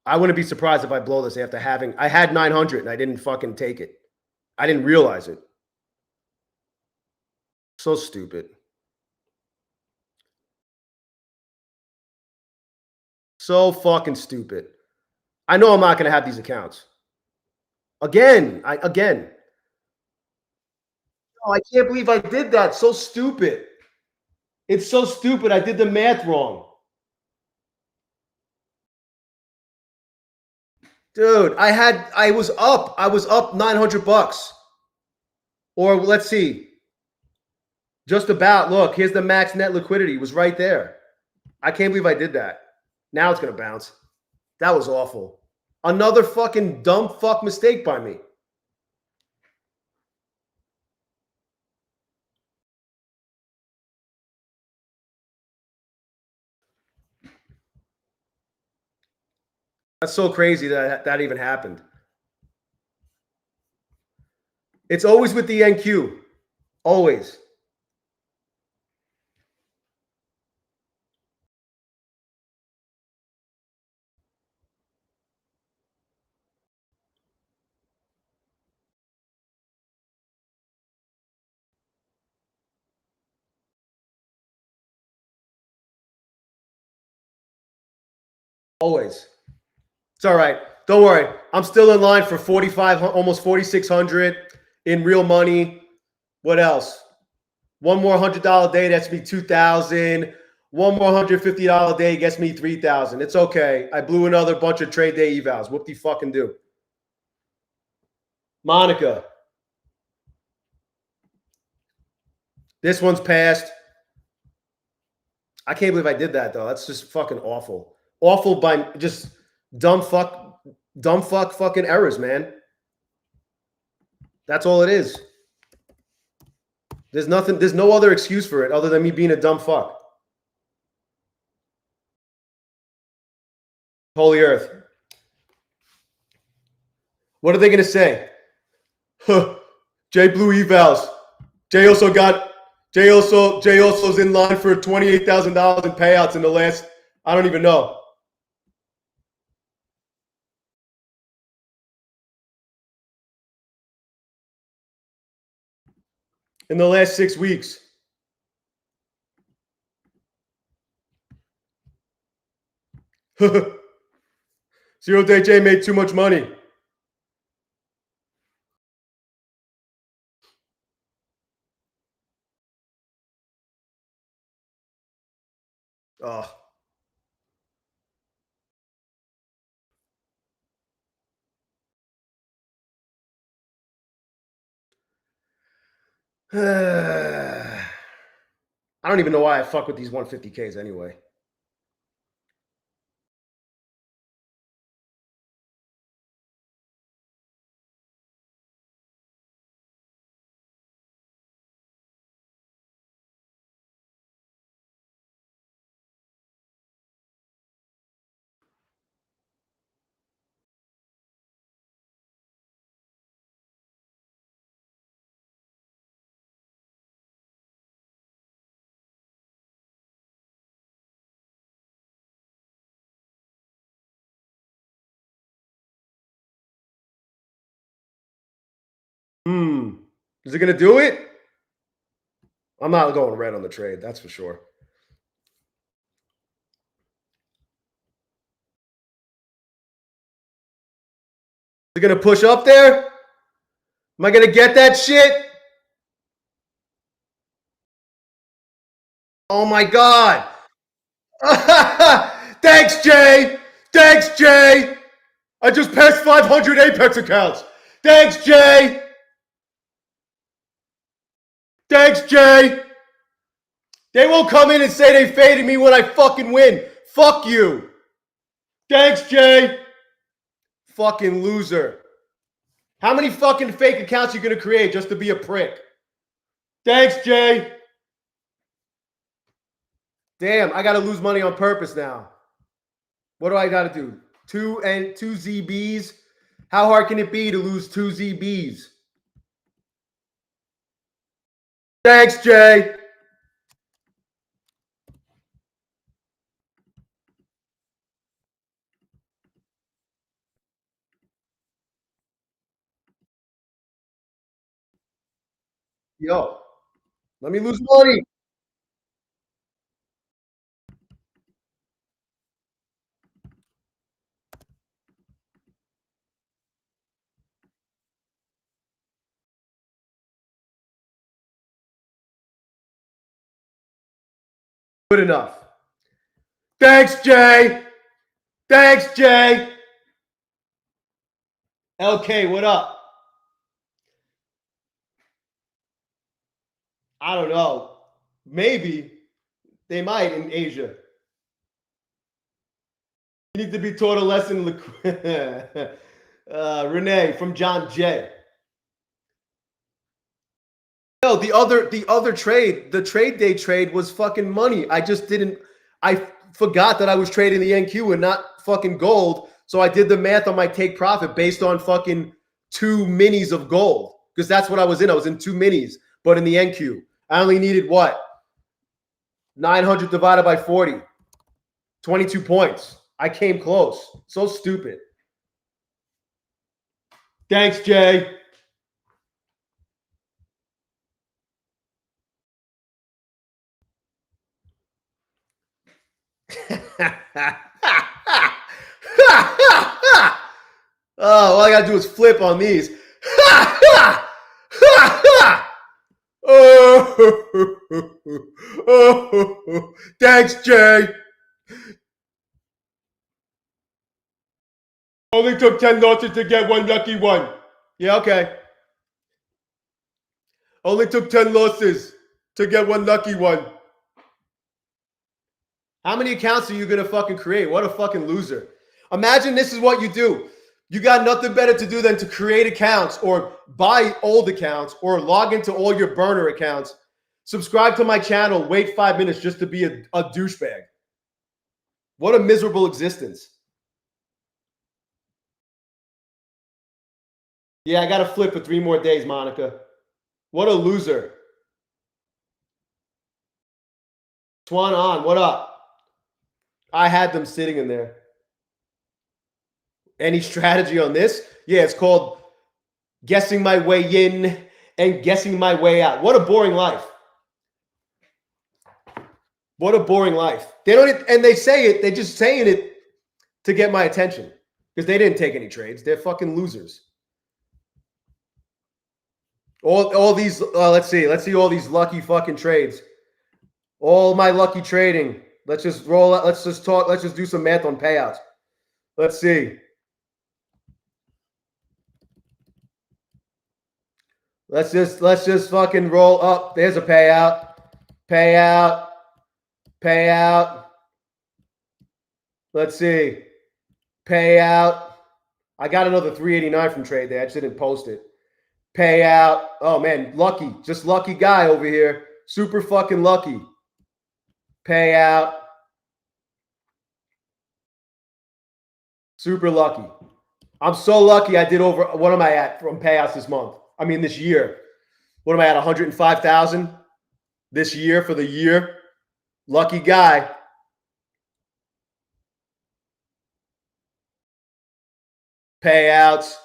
I wouldn't be surprised if I blow this after having... I had 900 and I didn't fucking take it. I didn't realize it. So stupid. So fucking stupid. I know I'm not going to have these accounts. Again. Oh, I can't believe I did that. So stupid. It's so stupid. I did the math wrong. Dude, I was up 900 bucks. Or let's see. Just about. Look, here's the max net liquidity. It was right there. I can't believe I did that. Now it's going to bounce. That was awful. Another fucking dumb fuck mistake by me. That's so crazy that even happened. It's always with the NQ. Always. Always. It's all right. Don't worry. I'm still in line for 45, almost 4,600 in real money. What else? One more $100 day, that's me 2,000. One more $150 day gets me 3,000. It's okay. I blew another bunch of trade day evals. Whoop de fucking do. Monica. This one's passed. I can't believe I did that though. That's just fucking awful. Awful by just dumb fuck fucking errors, man. That's all it is. There's no other excuse for it other than me being a dumb fuck. Holy Earth. What are they going to say? Huh. Jay blew evals. Jay also's in line for $28,000 in payouts in the last, I don't even know. In the last 6 weeks. Zero Day J made too much money. Oh. I don't even know why I fuck with these 150Ks anyway. Is it going to do it? I'm not going red on the trade. That's for sure. Is it going to push up there? Am I going to get that shit? Oh my God. Thanks, Jay. Thanks, Jay. I just passed 500 Apex accounts. Thanks, Jay. Thanks, Jay. They won't come in and say they faded me when I fucking win. Fuck you. Thanks, Jay. Fucking loser. How many fucking fake accounts are you going to create just to be a prick? Thanks, Jay. Damn, I got to lose money on purpose now. What do I got to do? Two ZBs? How hard can it be to lose 2 ZBs? Thanks, Jay. Yo, let me lose money. Good enough. Thanks, Jay. Thanks, Jay. LK, what up? I don't know. Maybe they might in Asia. You need to be taught a lesson. Renee from John Jay. No, the other trade, the trade day trade was fucking money. I forgot that I was trading the NQ and not fucking gold. So I did the math on my take profit based on fucking 2 minis of gold. Because that's what I was in. I was in 2 minis, but in the NQ. I only needed what? 900 divided by 40. 22 points. I came close. So stupid. Thanks, Jay. Oh, all I gotta do is flip on these. Oh, thanks, Jay. Only took 10 losses to get 1 lucky one. Yeah, okay. Only took 10 losses to get 1 lucky one. How many accounts are you going to fucking create? What a fucking loser. Imagine this is what you do. You got nothing better to do than to create accounts or buy old accounts or log into all your burner accounts. Subscribe to my channel. Wait 5 minutes just to be a douchebag. What a miserable existence. Yeah, I got to flip for 3 more days, Monica. What a loser. Swan on, what up? I had them sitting in there. Any strategy on this? Yeah, it's called guessing my way in and guessing my way out. What a boring life. What a boring life. They don't, and they say it, they're just saying it to get my attention because they didn't take any trades. They're fucking losers. All these, let's see all these lucky fucking trades. All my lucky trading. Let's just roll it. Let's just talk. Let's just do some math on payouts. Let's see. Let's just fucking roll up. There's a payout. Payout. Payout. Let's see. Payout. I got another 389 from trade day. I just didn't post it. Payout. Oh man, lucky. Just lucky guy over here. Super fucking lucky. Payout. Super lucky. I'm so lucky I did over, what am I at from payouts this month? I mean, this year. What am I at, 105,000 this year for the year? Lucky guy. Payouts.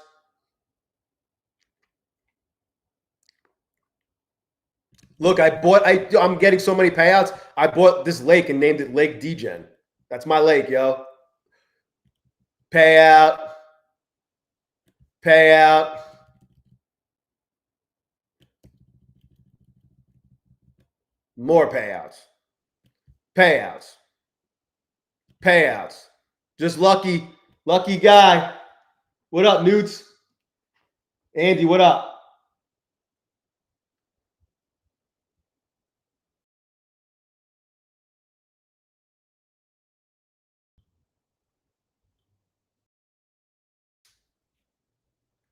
Look, I'm getting so many payouts. I bought this lake and named it Lake Degen. That's my lake, yo. Payout. Payout. More payouts. Payouts. Payouts. Just lucky. Lucky guy. What up, Newts? Andy, what up?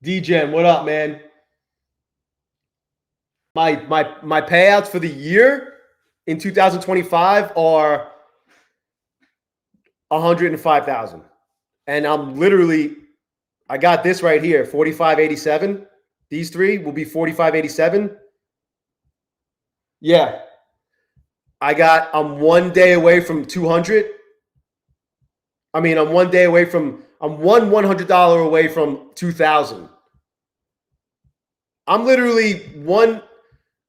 DGen, what up, man? My payouts for the year in 2025 are 105,000. And I'm literally, I got this right here, 4587. These three will be 4587. Yeah. I'm 1 day away from 200. I mean, I'm 1 day away from, I'm $100 away from 2,000. I'm literally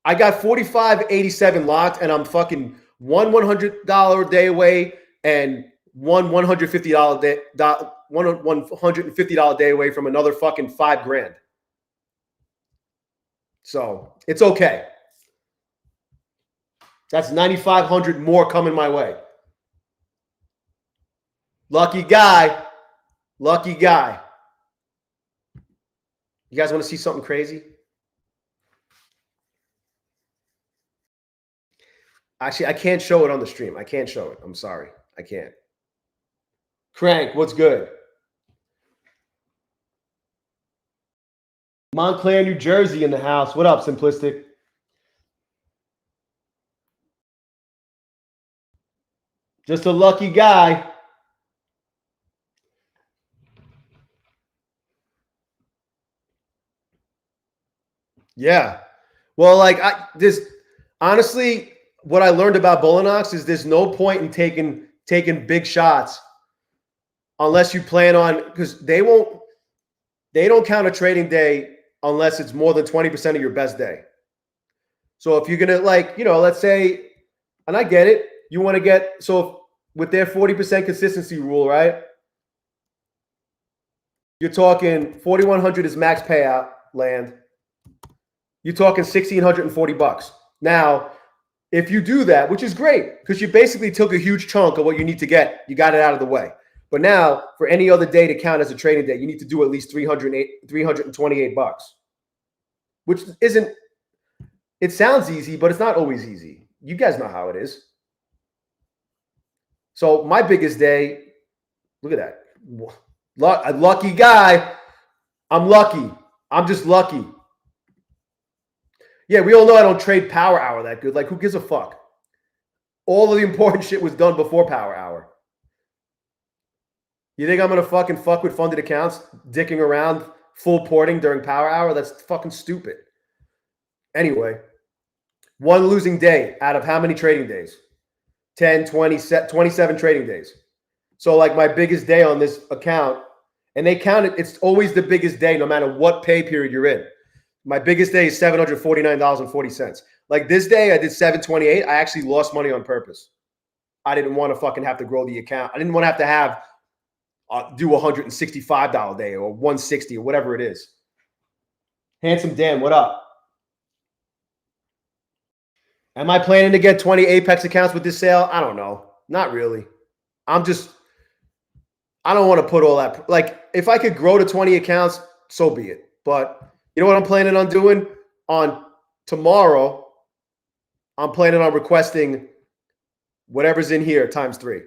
I got 4587 locked, and I'm fucking $100 day away and $150 day, $150 day away from another fucking $5,000. So it's okay. That's 9,500 more coming my way. Lucky guy. Lucky guy. You guys want to see something crazy? Actually, I can't show it on the stream. I can't show it. I'm sorry. I can't. Crank, what's good? Montclair, New Jersey in the house. What up, Simplistic? Just a lucky guy. Yeah. Well, like honestly, what I learned about bulenox is there's no point in taking big shots unless you plan on, because they don't count a trading day unless it's more than 20% of your best day. So if you're gonna, like, let's say, and I get it, you want to get, so with their 40% consistency rule, right? You're talking 4,100 is max payout land. You're talking $1,640. Now, if you do that, which is great, because you basically took a huge chunk of what you need to get, you got it out of the way. But now, for any other day to count as a trading day, you need to do at least $328, which isn't, it sounds easy, but it's not always easy. You guys know how it is. So my biggest day, look at that. A lucky guy. I'm lucky. I'm just lucky. Yeah, we all know I don't trade power hour that good. Like, who gives a fuck? All of the important shit was done before power hour. You think I'm going to fucking fuck with funded accounts, dicking around, full porting during power hour? That's fucking stupid. Anyway, one losing day out of how many trading days? 10, 20, 27 trading days. So, like, my biggest day on this account, and they count it, it's always the biggest day no matter what pay period you're in. My biggest day is $749.40. Like, this day I did $728. I actually lost money on purpose. I didn't want to fucking have to grow the account. I didn't want to have do $165 day or $160 or whatever it is. Handsome Dan, what up? Am I planning to get 20 Apex accounts with this sale? I don't know. not really. I don't want to put all that. Like, if I could grow to 20 accounts, so be it. But you know what I'm planning on doing? On tomorrow, I'm planning on requesting whatever's in here times 3. I'm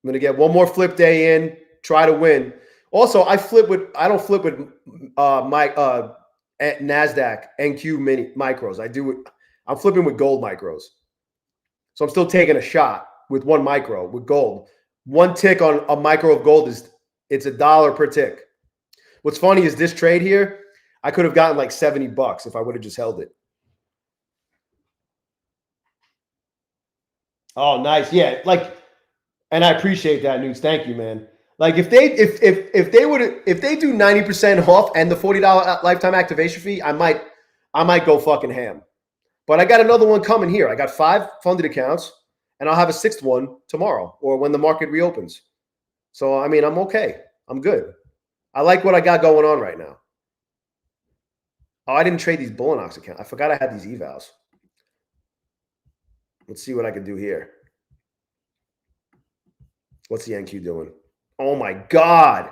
going to get one more flip day in, try to win. Also, I don't flip with at NASDAQ NQ mini micros. I'm flipping with gold micros. So I'm still taking a shot with one micro with gold. One tick on a micro of gold it's $1 per tick. What's funny is this trade here, I could have gotten like $70 if I would have just held it. Oh, nice. Yeah, like, and I appreciate that news. Thank you, man. Like, if they do 90% off and the $40 lifetime activation fee, I might go fucking ham. But I got another one coming here. I got 5 funded accounts, and I'll have a 6th one tomorrow or when the market reopens. So, I mean, I'm okay. I'm good. I like what I got going on right now. Oh, I didn't trade these bulenox accounts. I forgot I had these evals. Let's see what I can do here. What's the NQ doing? Oh my God.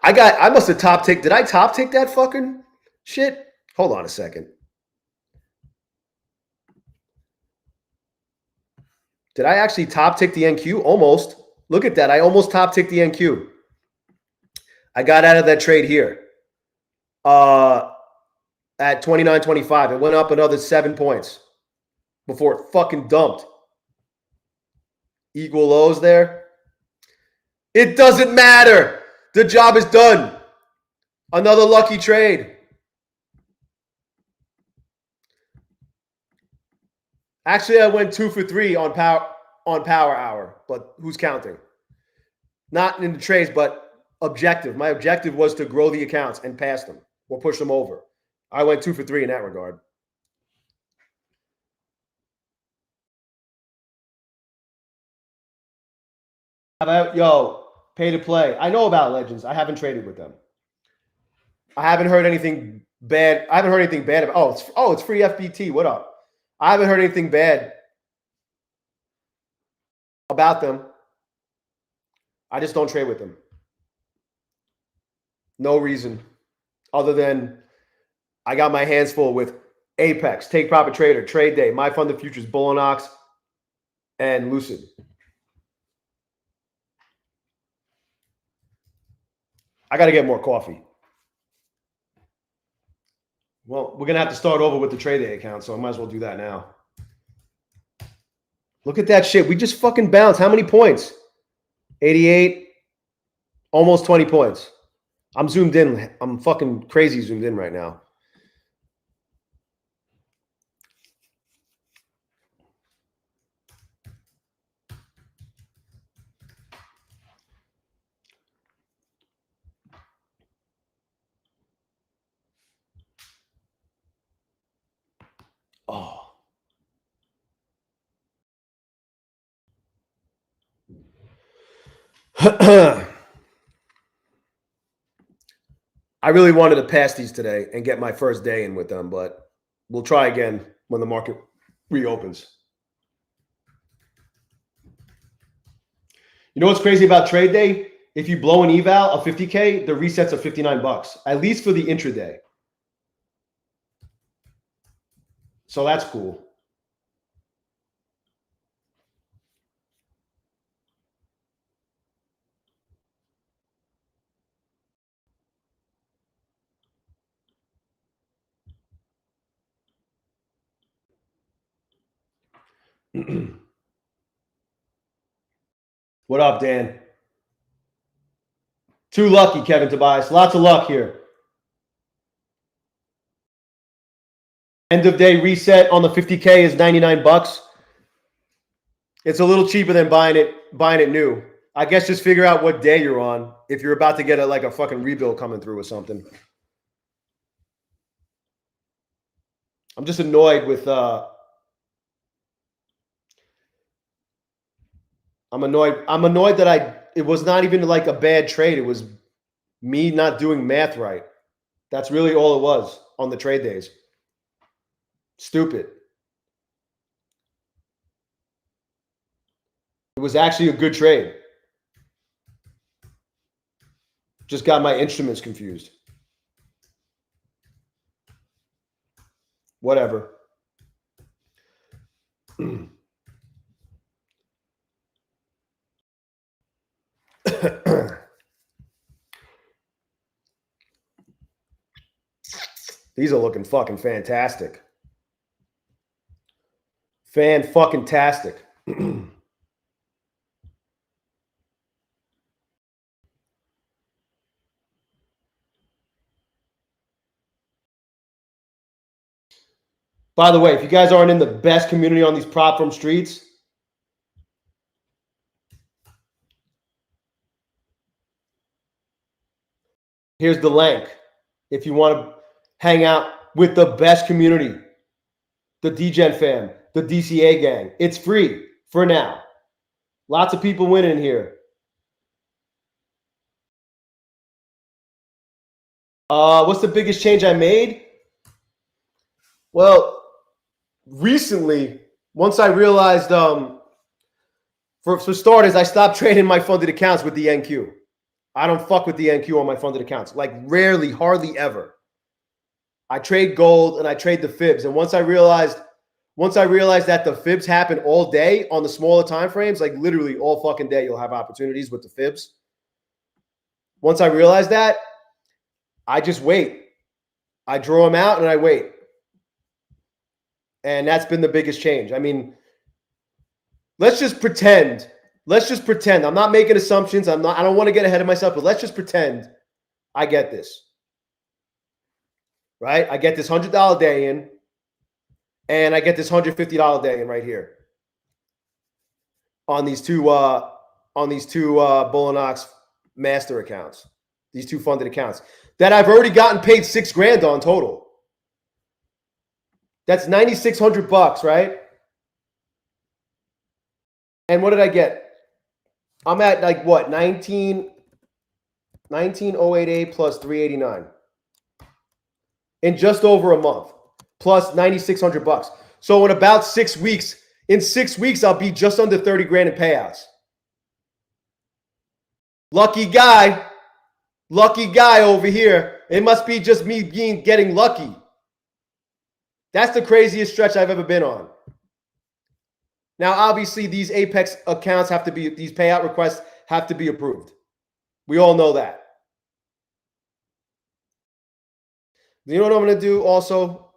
I must have top ticked. Did I top tick that fucking shit? Hold on a second. Did I actually top tick the NQ? Almost. Look at that. I almost top ticked the NQ. I got out of that trade here at 29.25. It went up another 7 points before it fucking dumped. Equal lows there. It doesn't matter. The job is done. Another lucky trade. Actually, I went 2 for 3 on power hour, but who's counting? Not in the trades, but objective. My objective was to grow the accounts and pass them or push them over. I went 2 for 3 in that regard. How about, yo, pay to play? I know about Legends. I haven't traded with them. I haven't heard anything bad. I haven't heard anything bad about. It's free FBT. What up? I haven't heard anything bad about them. I just don't trade with them. No reason other than I got my hands full with Apex, Take Profit Trader, Trade Day, My Fund of Futures, bulenox, and Lucid. I got to get more coffee. Well, we're going to have to start over with the Trade Day account, so I might as well do that now. Look at that shit. We just fucking bounced. How many points? 88, almost 20 points. I'm zoomed in. I'm fucking crazy zoomed in right now. Oh. I really wanted to pass these today and get my first day in with them, but we'll try again when the market reopens. You know what's crazy about Trade Day? If you blow an eval of 50K, the resets are $59, at least for the intraday. So that's cool. What up, Dan? Too lucky, Kevin Tobias. Lots of luck here. End of day reset on the 50K is $99. It's a little cheaper than buying it new. I guess just figure out what day you're on if you're about to get a fucking rebuild coming through or something. I'm just annoyed with I'm annoyed that it was not even like a bad trade. It was me not doing math right. That's really all it was on the trade days. Stupid. It was actually a good trade. Just got my instruments confused. Whatever. These are looking fucking fantastic. Fan-fucking-tastic. By the way, if you guys aren't in the best community on these prop firm streets, here's the link. If you want to hang out with the best community, the DGen fam, the DCA gang, it's free for now. Lots of people winning here. What's the biggest change I made? Well, recently, once I realized, for starters, I stopped trading my funded accounts with the NQ. I don't fuck with the NQ on my funded accounts. Like rarely, hardly ever. I trade gold and I trade the fibs. And once I realized that the fibs happen all day on the smaller time frames, like literally all fucking day, you'll have opportunities with the fibs. Once I realized that, I just wait. I draw them out and I wait. And that's been the biggest change. I mean, let's just pretend. I'm not making assumptions. I don't want to get ahead of myself, but let's just pretend I get this. Right? I get this $100 day in, and I get this $150 day in right here on these two bulenox master accounts, these two funded accounts that I've already gotten paid $6,000 on total. That's $9,600, right? And what did I get? I'm at like what? 19,088 plus 389 in just over a month, plus $9,600. So in about 6 weeks, I'll be just under 30 grand in payouts. Lucky guy over here. It must be just me getting lucky. That's the craziest stretch I've ever been on. Now, obviously, these Apex accounts these payout requests have to be approved. We all know that. You know what I'm going to do also?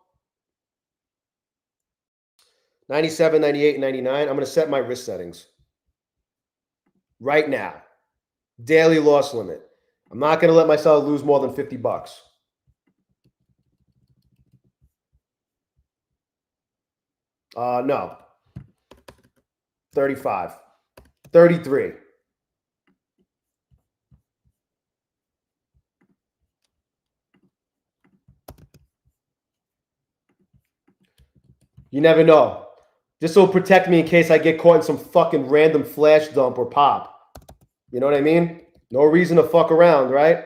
97, 98, 99. I'm going to set my risk settings right now. Daily loss limit. I'm not going to let myself lose more than $50. No. 35. 33. You never know. This will protect me in case I get caught in some fucking random flash dump or pop. You know what I mean? No reason to fuck around, right?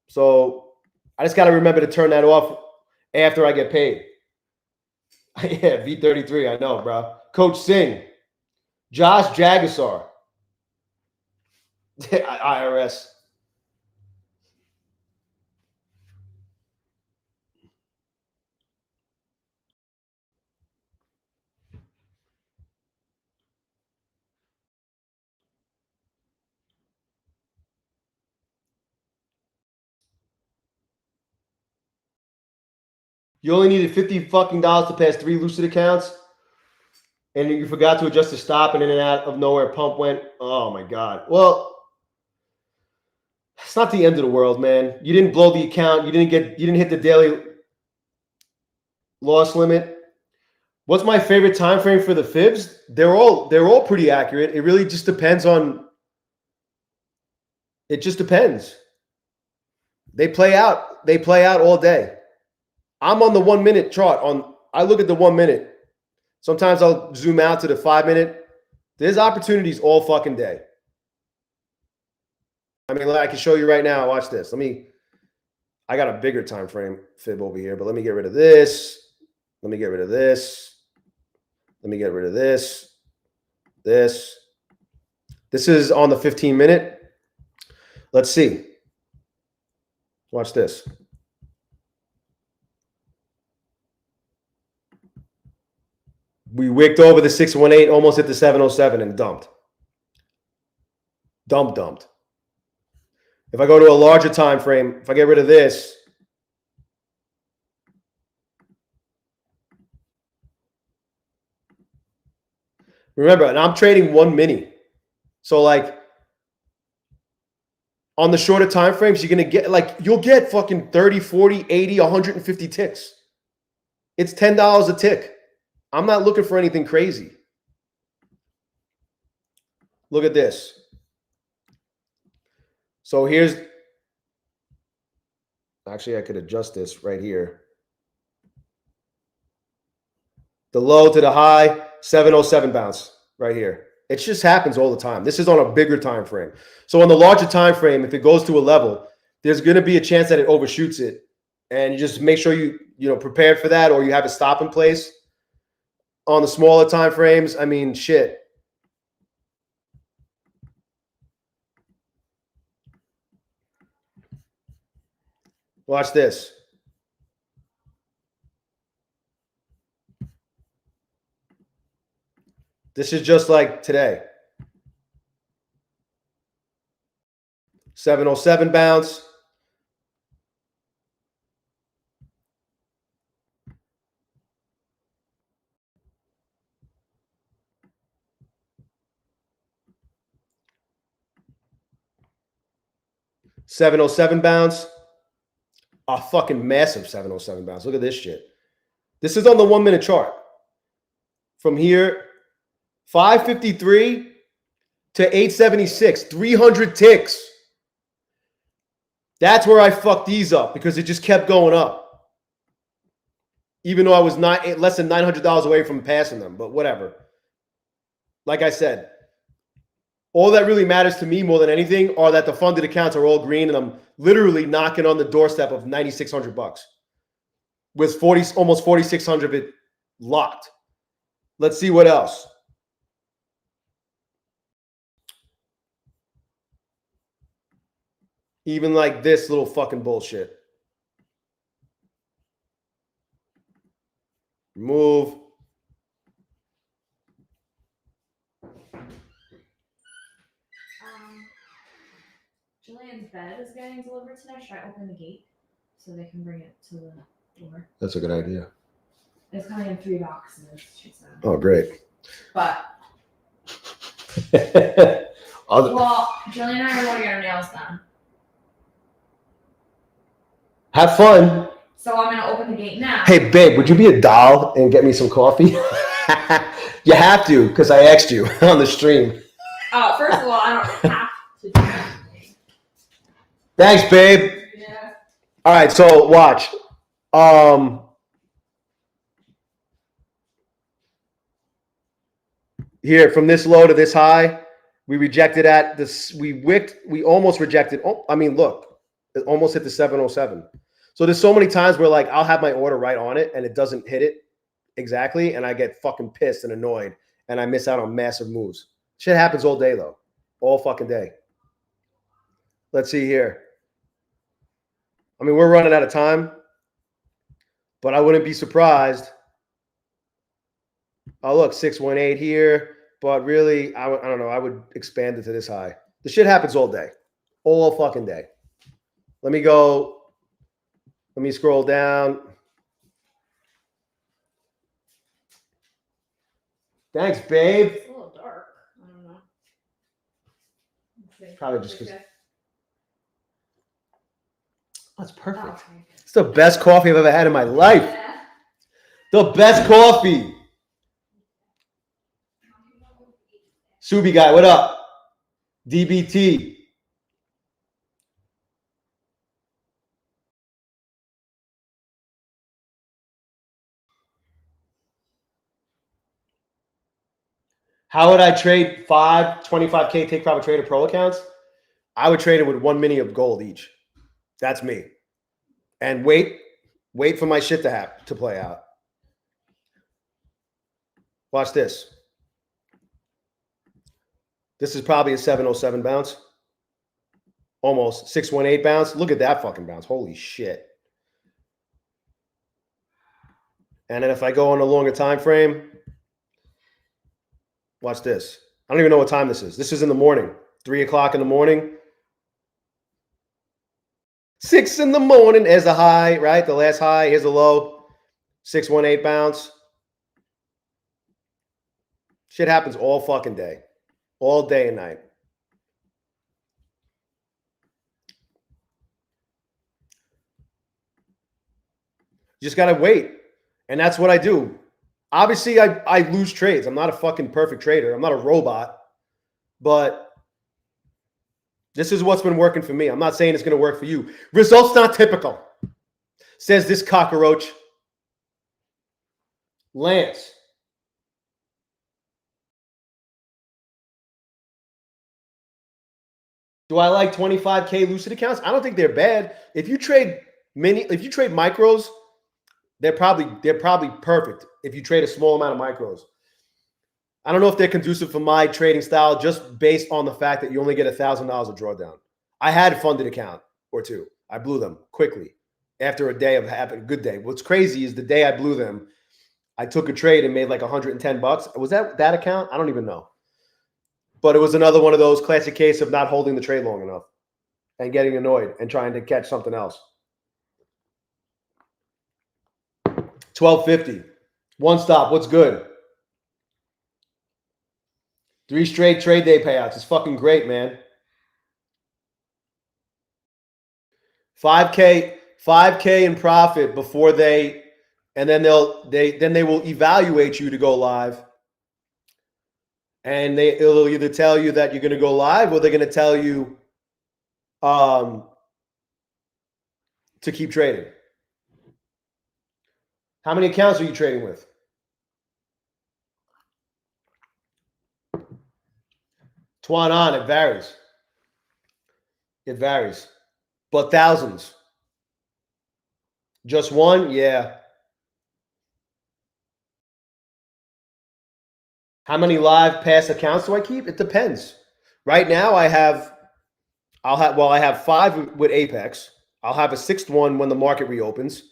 So I just got to remember to turn that off after I get paid. Yeah, V33, I know, bro. Coach Singh. Josh Jagasar. IRS. You only needed $50 fucking to pass 3 lucid accounts, and you forgot to adjust the stop, and in and out of nowhere pump went. Oh my god. Well, it's not the end of the world, man. You didn't blow the account. You didn't hit the daily loss limit. What's my favorite time frame for the fibs? They're all pretty accurate. It really just depends on. It just depends. They play out all day. I'm on the 1 minute chart. I look at the 1 minute. Sometimes I'll zoom out to the 5 minute. There's opportunities all fucking day. I mean, I can show you right now. Watch this. I got a bigger time frame fib over here, but let me get rid of this. Let me get rid of this. Let me get rid of this. This is on the 15-minute. Let's see. Watch this. We wicked over the 618, almost hit the 707 and dumped. Dumped. If I go to a larger time frame, if I get rid of this, remember, and I'm trading 1 mini. So like on the shorter time frames, you're going to get like, you'll get fucking 30, 40, 80, 150 ticks. It's $10 a tick. I'm not looking for anything crazy. Look at this. So here's, actually I could adjust this right here. The low to the high, 707 bounce right here. It just happens all the time. This is on a bigger time frame. So on the larger time frame, if it goes to a level, there's going to be a chance that it overshoots it. And you just make sure you prepared for that, or you have a stop in place. On the smaller time frames, I mean, shit. Watch this. This is just like today. 707 bounce. $707 bounce. A fucking massive 707 bounce. Look at this shit. This is on the 1 minute chart. From here, 553 to 876, 300 ticks. That's where I fucked these up because it just kept going up. Even though I was less than $900 away from passing them, but whatever. Like I said, all that really matters to me more than anything are that the funded accounts are all green, and I'm literally knocking on the doorstep of $9,600 with almost 4,600 of it locked. Let's see what else. Even like this little fucking bullshit. Move. Julian's bed is getting delivered today. Should I open the gate so they can bring it to the door? That's a good idea. It's coming in 3 boxes, she said. Oh, great. But well, Julian and I are going to get our nails done. Have fun. So I'm going to open the gate now. Hey, babe, would you be a doll and get me some coffee? You have to, because I asked you on the stream. Oh, first of all, I don't have to do anything. Thanks, babe. Yeah. All right, so watch. Here, from this low to this high, we rejected at this. We almost rejected. Oh, I mean, look, it almost hit the 707. So there's so many times where like I'll have my order right on it and it doesn't hit it exactly, and I get fucking pissed and annoyed, and I miss out on massive moves. Shit happens all day though, all fucking day. Let's see here. I mean, we're running out of time, but I wouldn't be surprised. Oh, look, 618 here, but really, I don't know. I would expand it to this high. The shit happens all day, all fucking day. Let me go. Let me scroll down. Thanks, babe. It's a little dark. I don't know. Probably just because. That's perfect. Oh, okay. It's the best coffee I've ever had in my life. Yeah. The best coffee. Subi guy, what up? DBT. How would I trade 25K take profit trader pro accounts? I would trade it with 1 mini of gold each. That's me. And wait for my shit to play out. Watch this. This is probably a 707 bounce. Almost 618 bounce. Look at that fucking bounce. Holy shit. And then if I go on a longer time frame, watch this. I don't even know what time this is. This is in the morning. 3 o'clock in the morning. 6 in the morning. There's the high, right? The last high. Here's the low. 618 bounce. Shit happens all fucking day. All day and night. You just got to wait. And that's what I do. Obviously, I lose trades. I'm not a fucking perfect trader. I'm not a robot. But this is what's been working for me. I'm not saying it's going to work for you. Results not typical, says this cockroach. Lance. Do I like 25K lucid accounts? I don't think they're bad. If you trade micros, they're probably perfect if you trade a small amount of micros. I don't know if they're conducive for my trading style just based on the fact that you only get $1,000 a drawdown. I had a funded account or two. I blew them quickly after a day of having a good day. What's crazy is the day I blew them, I took a trade and made like $110. Was that account? I don't even know. But it was another one of those classic case of not holding the trade long enough and getting annoyed and trying to catch something else. 1250. One stop. What's good? 3 straight trade day payouts. It's fucking great, man. 5K in profit before they, and then they will evaluate you to go live. And it'll either tell you that you're going to go live or they're going to tell you to keep trading. How many accounts are you trading with? Twan on, it varies. It varies. But thousands. Just one? Yeah. How many live pass accounts do I keep? It depends. Right now I have 5 with Apex. I'll have a 6th one when the market reopens.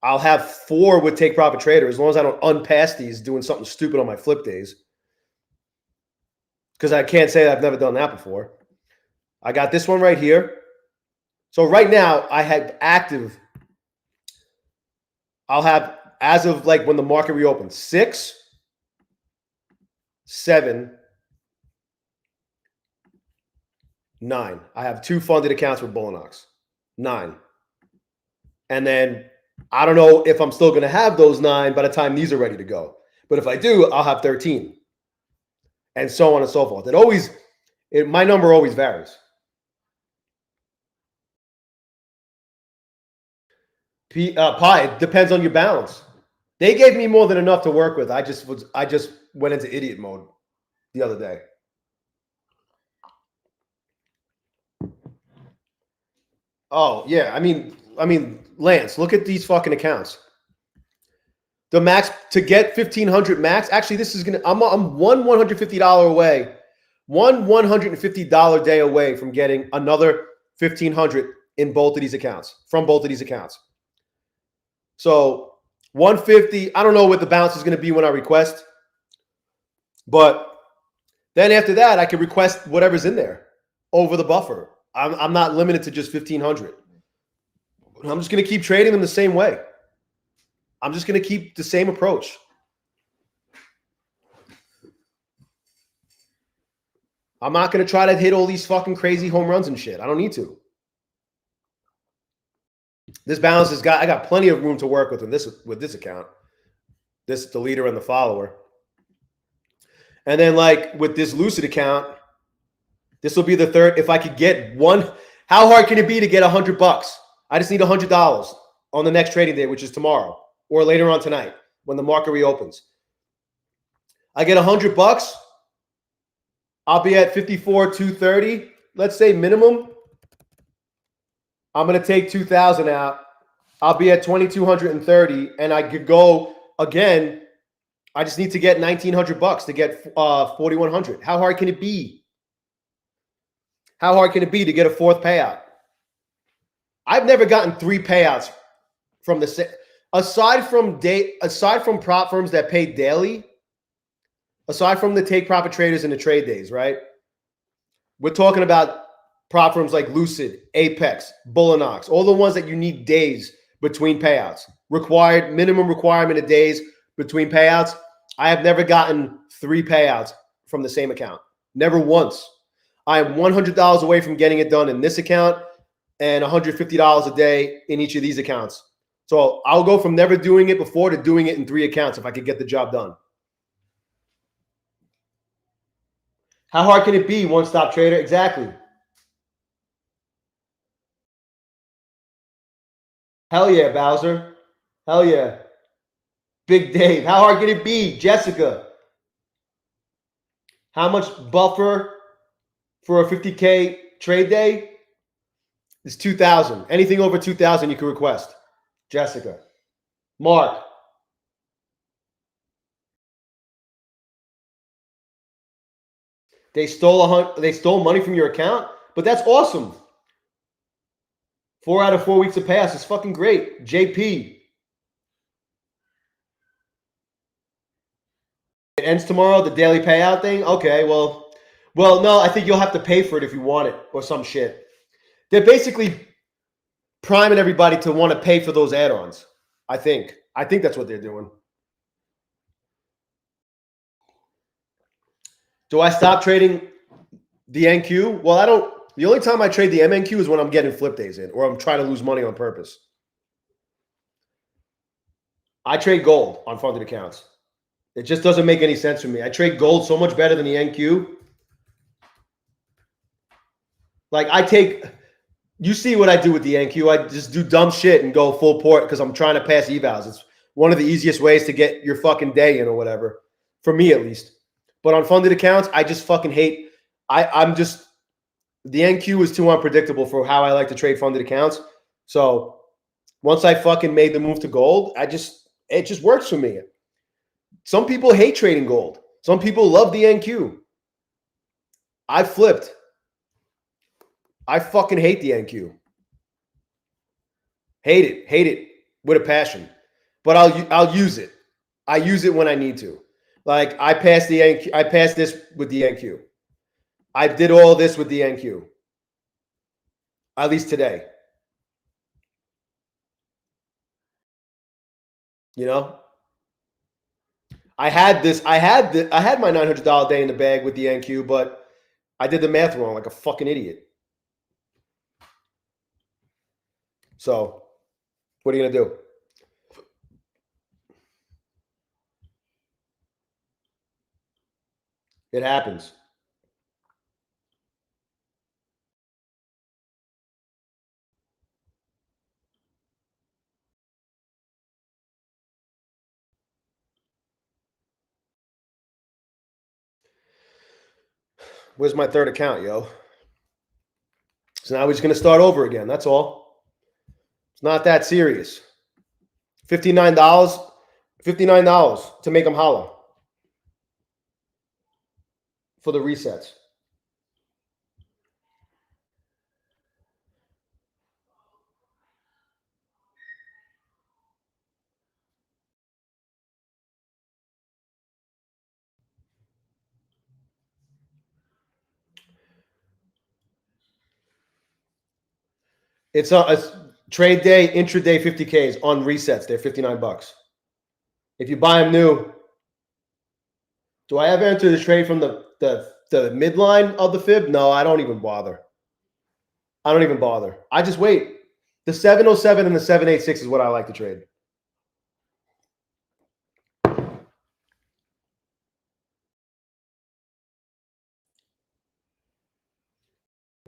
I'll have 4 with Take Profit Trader as long as I don't unpass these doing something stupid on my flip days. Because I can't say that I've never done that before. I got this one right here. So right now I have active. I'll have, as of like when the market reopens, 6, 7, 9. I have 2 funded accounts with bulenox. 9. And then I don't know if I'm still going to have those 9 by the time these are ready to go. But if I do, I'll have 13. And so on and so forth. My number always varies. It depends on your balance. They gave me more than enough to work with. I just went into idiot mode the other day. Oh, yeah. I mean, Lance, look at these fucking accounts. The max to get 1,500 max. Actually, this is I'm one $150 away, one $150 day away from getting another 1,500 in both of these accounts, from both of these accounts. So 150. I don't know what the balance is going to be when I request, but then after that, I can request whatever's in there over the buffer. I'm not limited to just 1,500. I'm just going to keep trading them the same way. I'm just going to keep the same approach. I'm not going to try to hit all these fucking crazy home runs and shit. I don't need to. This balance I got plenty of room to work with this account. The leader and the follower. And then like with this Lucid account, this will be the third. If I could get one, how hard can it be to get $100? I just need $100 on the next trading day, which is tomorrow. Or later on tonight when the market reopens. I get $100. I'll be at 54,230. Let's say minimum. I'm going to take 2,000 out. I'll be at 2,230, and I could go again I just need to get $1,900 to get 4,100. How hard can it be? How hard can it be to get a fourth payout? I've never gotten 3 payouts from the aside from prop firms that pay daily, aside from the take profit traders and the trade days, right? We're talking about prop firms like Lucid, Apex, Bulenox, all the ones that you need days between payouts. Minimum requirement of days between payouts. I have never gotten 3 payouts from the same account. Never once. I am $100 away from getting it done in this account and $150 a day in each of these accounts. So I'll go from never doing it before to doing it in 3 accounts if I could get the job done. How hard can it be, one-stop trader? Exactly. Hell yeah, Bowser. Hell yeah. Big Dave. How hard can it be? Jessica. How much buffer for a 50K trade day? It's 2,000. Anything over 2,000 you can request. Jessica. Mark. They stole money from your account? But that's awesome. 4 out of 4 weeks of payoffs is fucking great. JP. It ends tomorrow, the daily payout thing? Okay, well, no, I think you'll have to pay for it if you want it or some shit. They're basically priming everybody to want to pay for those add-ons. I think that's what they're doing. Do I stop trading the NQ? Well, I don't. The only time I trade the MNQ is when I'm getting flip days in or I'm trying to lose money on purpose. I trade gold on funded accounts. It just doesn't make any sense for me. I trade gold so much better than the NQ. Like you see what I do with the NQ. I just do dumb shit and go full port because I'm trying to pass evals. It's one of the easiest ways to get your fucking day in or whatever, for me at least. But on funded accounts, I just fucking hate. The NQ is too unpredictable for how I like to trade funded accounts. So once I fucking made the move to gold, it just works for me. Some people hate trading gold. Some people love the NQ. I flipped. I fucking hate the NQ. Hate it with a passion. But I'll use it. I use it when I need to. Like I passed the NQ. I passed this with the NQ. I did all this with the NQ. At least today. You know? I had my $900 day in the bag with the NQ, but I did the math wrong like a fucking idiot. So, what are you going to do? It happens. Where's my third account, yo? So now we're just going to start over again. That's all. It's not that serious. $59 to make them holler for the resets. It's a trade day, intraday 50Ks on resets. They're $59. If you buy them new, do I ever enter the trade from the midline of the fib? No, I don't even bother. I just wait. The 707 and the 786 is what I like to trade.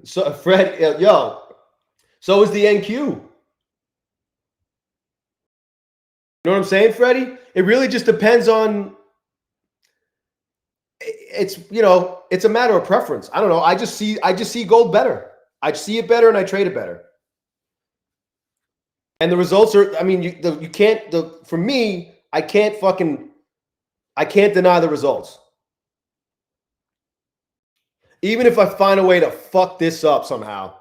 So Fred, yo, so is the NQ. You know what I'm saying, Freddie? It really just depends on. It's it's a matter of preference. I don't know. I just see gold better. I see it better and I trade it better. And the results are. I mean, you can't. For me, I can't fucking I can't deny the results. Even if I find a way to fuck this up somehow,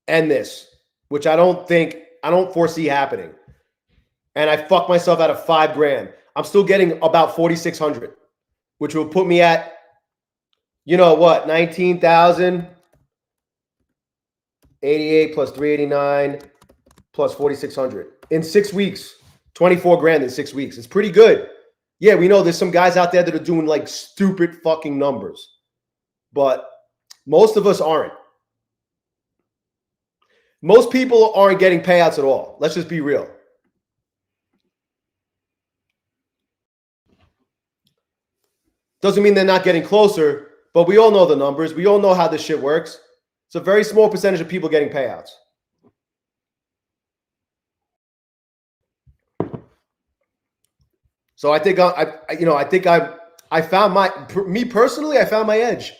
end this, which I don't foresee happening, and I fuck myself out of $5,000, I'm still getting about 4,600, which will put me at, you know what, 19,088 plus 389 plus 4,600 in 6 weeks, 24,000 in 6 weeks. It's pretty good. Yeah, we know there's some guys out there that are doing like stupid fucking numbers, but most of us aren't. Most people aren't getting payouts at all. Let's just be real. Doesn't mean they're not getting closer, but we all know the numbers. We all know how this shit works. It's a very small percentage of people getting payouts. So I think I found me personally, I found my edge.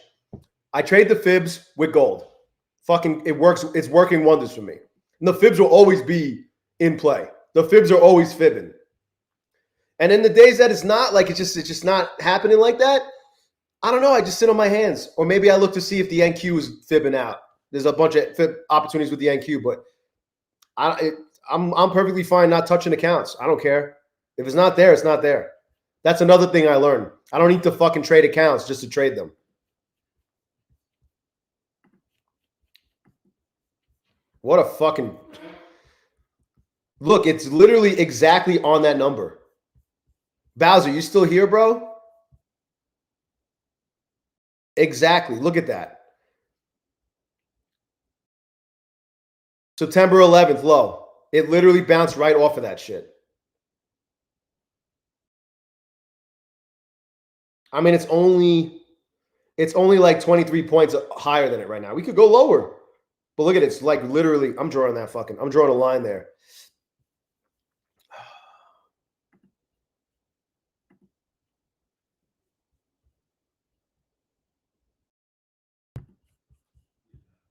I trade the fibs with gold. Fucking, it works. It's working wonders for me. And the fibs will always be in play. The fibs are always fibbing. And in the days that it's not, like it's just not happening like that, I don't know. I just sit on my hands, or maybe I look to see if the NQ is fibbing out. There's a bunch of fib opportunities with the NQ, but I'm perfectly fine not touching accounts. I don't care. If it's not there, it's not there. That's another thing I learned. I don't need to fucking trade accounts just to trade them. What a fucking look. It's literally exactly on that number. Bowser, you still here, bro? Exactly. Look at that. September 11th, low. It literally bounced right off of that shit. I mean, it's only like 23 points higher than it right now. We could go lower. But look at it. It's like literally, I'm drawing a line there.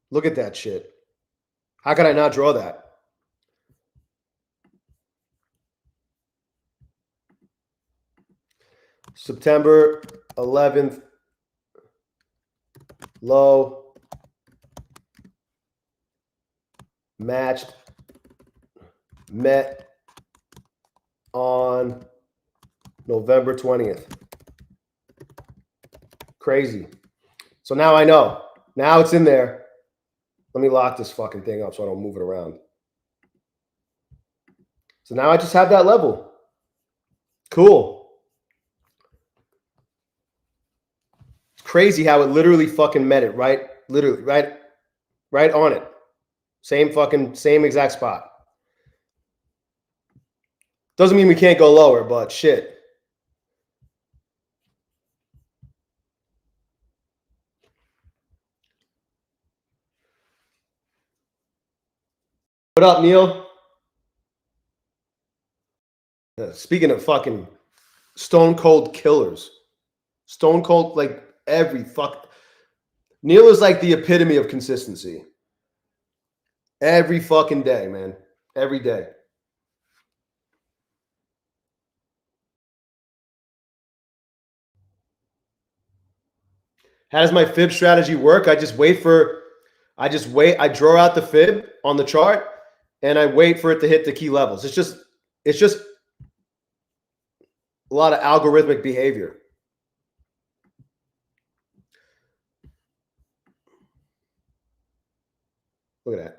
Look at that shit. How could I not draw that? September 11th, low, matched, met on November 20th. Crazy. So now I know. Now it's in there. Let me lock this fucking thing up so I don't move it around. So now I just have that level. Cool. It's crazy how it literally fucking met it, right? Literally, right on it. Same exact spot. Doesn't mean we can't go lower, but shit. What up, Neil? Speaking of fucking stone cold killers, stone cold, like every fuck. Neil is like the epitome of consistency. Every fucking day, man. Every day. How does my fib strategy work? I draw out the fib on the chart and I wait for it to hit the key levels. It's just a lot of algorithmic behavior. Look at that.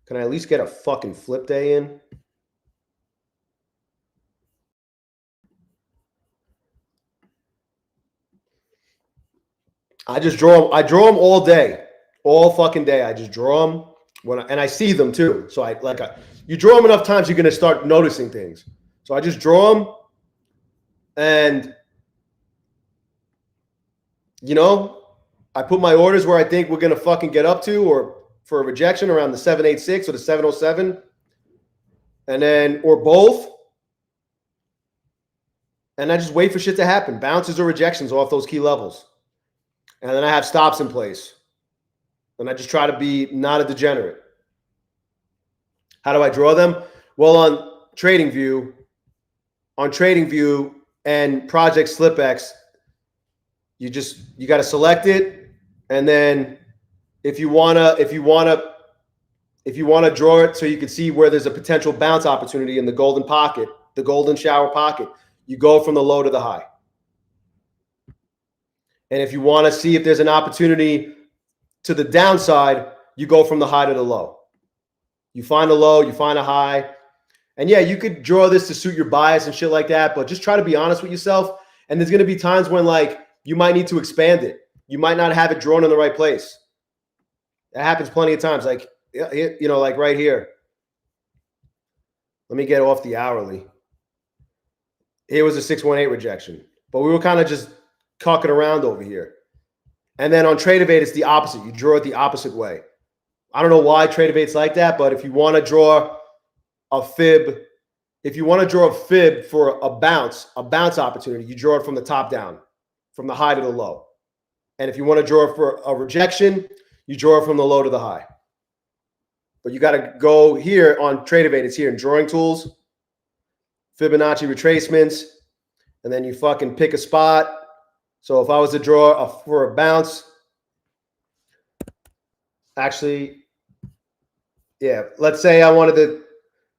Can I at least get a fucking flip day in? I draw them all day. All fucking day. I just draw them and I see them too. So you draw them enough times, you're going to start noticing things. So I just draw them and, you know, I put my orders where I think we're going to fucking get up to, or for a rejection around the 786 or the 707, and then, or both. And I just wait for shit to happen, bounces or rejections off those key levels. And then I have stops in place. And I just try to be not a degenerate. How do I draw them? Well, on TradingView, and Project SlipX, you got to select it, and then if you wanna draw it so you can see where there's a potential bounce opportunity in the golden pocket, the golden shower pocket, you go from the low to the high. And if you want to see if there's an opportunity to the downside, you go from the high to the low. You find a low, you find a high. And yeah, you could draw this to suit your bias and shit like that, but just try to be honest with yourself. And there's going to be times when like you might need to expand it. You might not have it drawn in the right place. That happens plenty of times. Like, you know, like right here. Let me get off the hourly. Here was a 618 rejection, but we were kind of just cocking around over here. And then on Tradeday, it's the opposite. You draw it the opposite way. I don't know why Tradeay's like that, but if you want to draw a fib, for a bounce opportunity, you draw it from the top down, from the high to the low. And if you want to draw it for a rejection, you draw it from the low to the high. But you got to go here on Tradeday. It's here in drawing tools, Fibonacci retracements, and then you fucking pick a spot. So if I was to draw for a bounce, actually, yeah, let's say I wanted to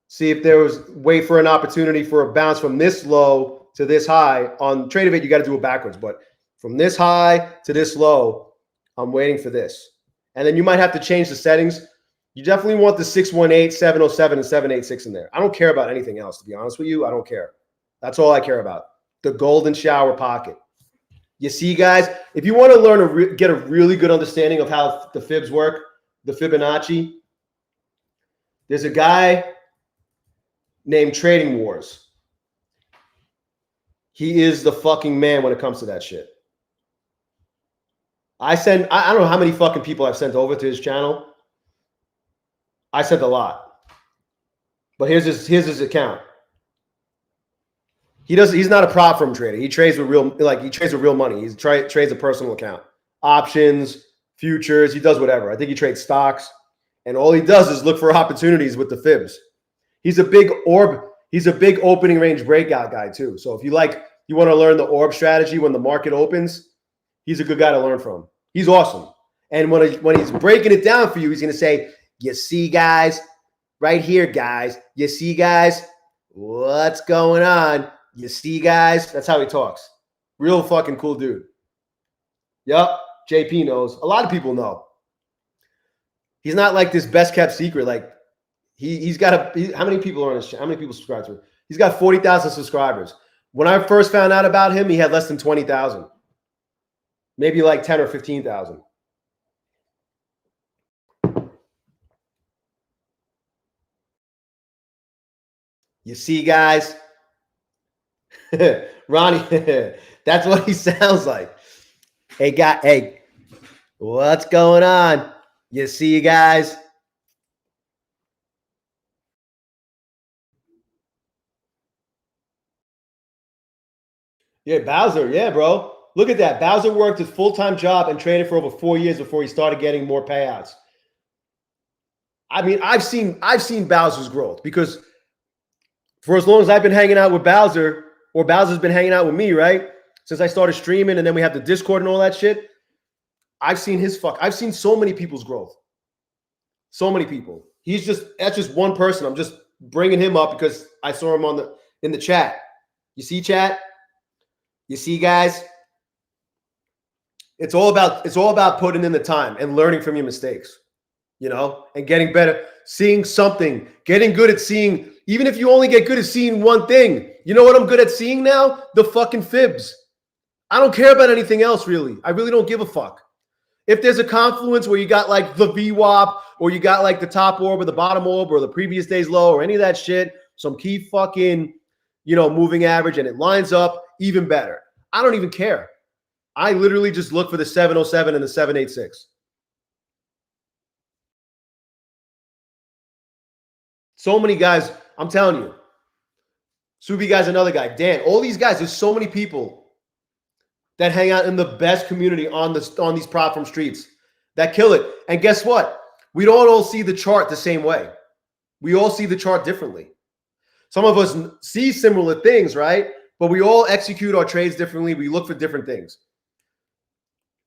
see if there was wait for an opportunity for a bounce from this low to this high. On Tradeday, you got to do it backwards, but from this high to this low, I'm waiting for this. And then you might have to change the settings. You definitely want the 618, 707, and 786 in there. I don't care about anything else, to be honest with you. I don't care. That's all I care about. The golden shower pocket. You see, guys, if you want to learn get a really good understanding of how the fibs work, the Fibonacci, there's a guy named Trading Wars. He is the fucking man when it comes to that shit. I don't know how many fucking people I've sent over to his channel. I sent a lot. But here's his account. He's not a prop firm trader. He trades with real money. He trades a personal account. Options, futures, he does whatever. I think he trades stocks. And all he does is look for opportunities with the fibs. He's a big opening range breakout guy too. So if you want to learn the orb strategy when the market opens, he's a good guy to learn from. He's awesome. And when he's breaking it down for you, he's going to say, you see, guys, right here, guys. You see, guys, what's going on? You see, guys? That's how he talks. Real fucking cool dude. Yep, JP knows. A lot of people know. He's not like this best kept secret. Like he's got how many people are on his channel? How many people subscribe to him? He's got 40,000 subscribers. When I first found out about him, he had less than 20,000. Maybe like 10 or 15,000. You see, guys? Ronnie, that's what he sounds like. Hey, what's going on? You see, guys? Yeah, Bowser. Yeah, bro. Look at that. Bowser worked his full-time job and traded for over 4 years before he started getting more payouts. I mean, I've seen Bowser's growth because for as long as I've been hanging out with Bowser, or Bowser's been hanging out with me, right? Since I started streaming and then we have the Discord and all that shit, I've seen so many people's growth. So many people. That's just one person. I'm just bringing him up because I saw him in the chat. You see, chat? You see, guys? It's all about putting in the time and learning from your mistakes, you know, and getting better, seeing something, getting good at seeing. Even if you only get good at seeing one thing, you know what I'm good at seeing now? The fucking fibs. I don't care about anything else, really. I really don't give a fuck. If there's a confluence where you got like the VWAP or you got like the top orb or the bottom orb or the previous day's low or any of that shit, some key fucking, you know, moving average and it lines up, even better. I don't even care. I literally just look for the 707 and the 786. So many guys, I'm telling you. Subi guy's another guy. Dan, all these guys, there's so many people that hang out in the best community on these prop firm streets that kill it. And guess what? We don't all see the chart the same way. We all see the chart differently. Some of us see similar things, right? but we all execute our trades differently. We look for different things.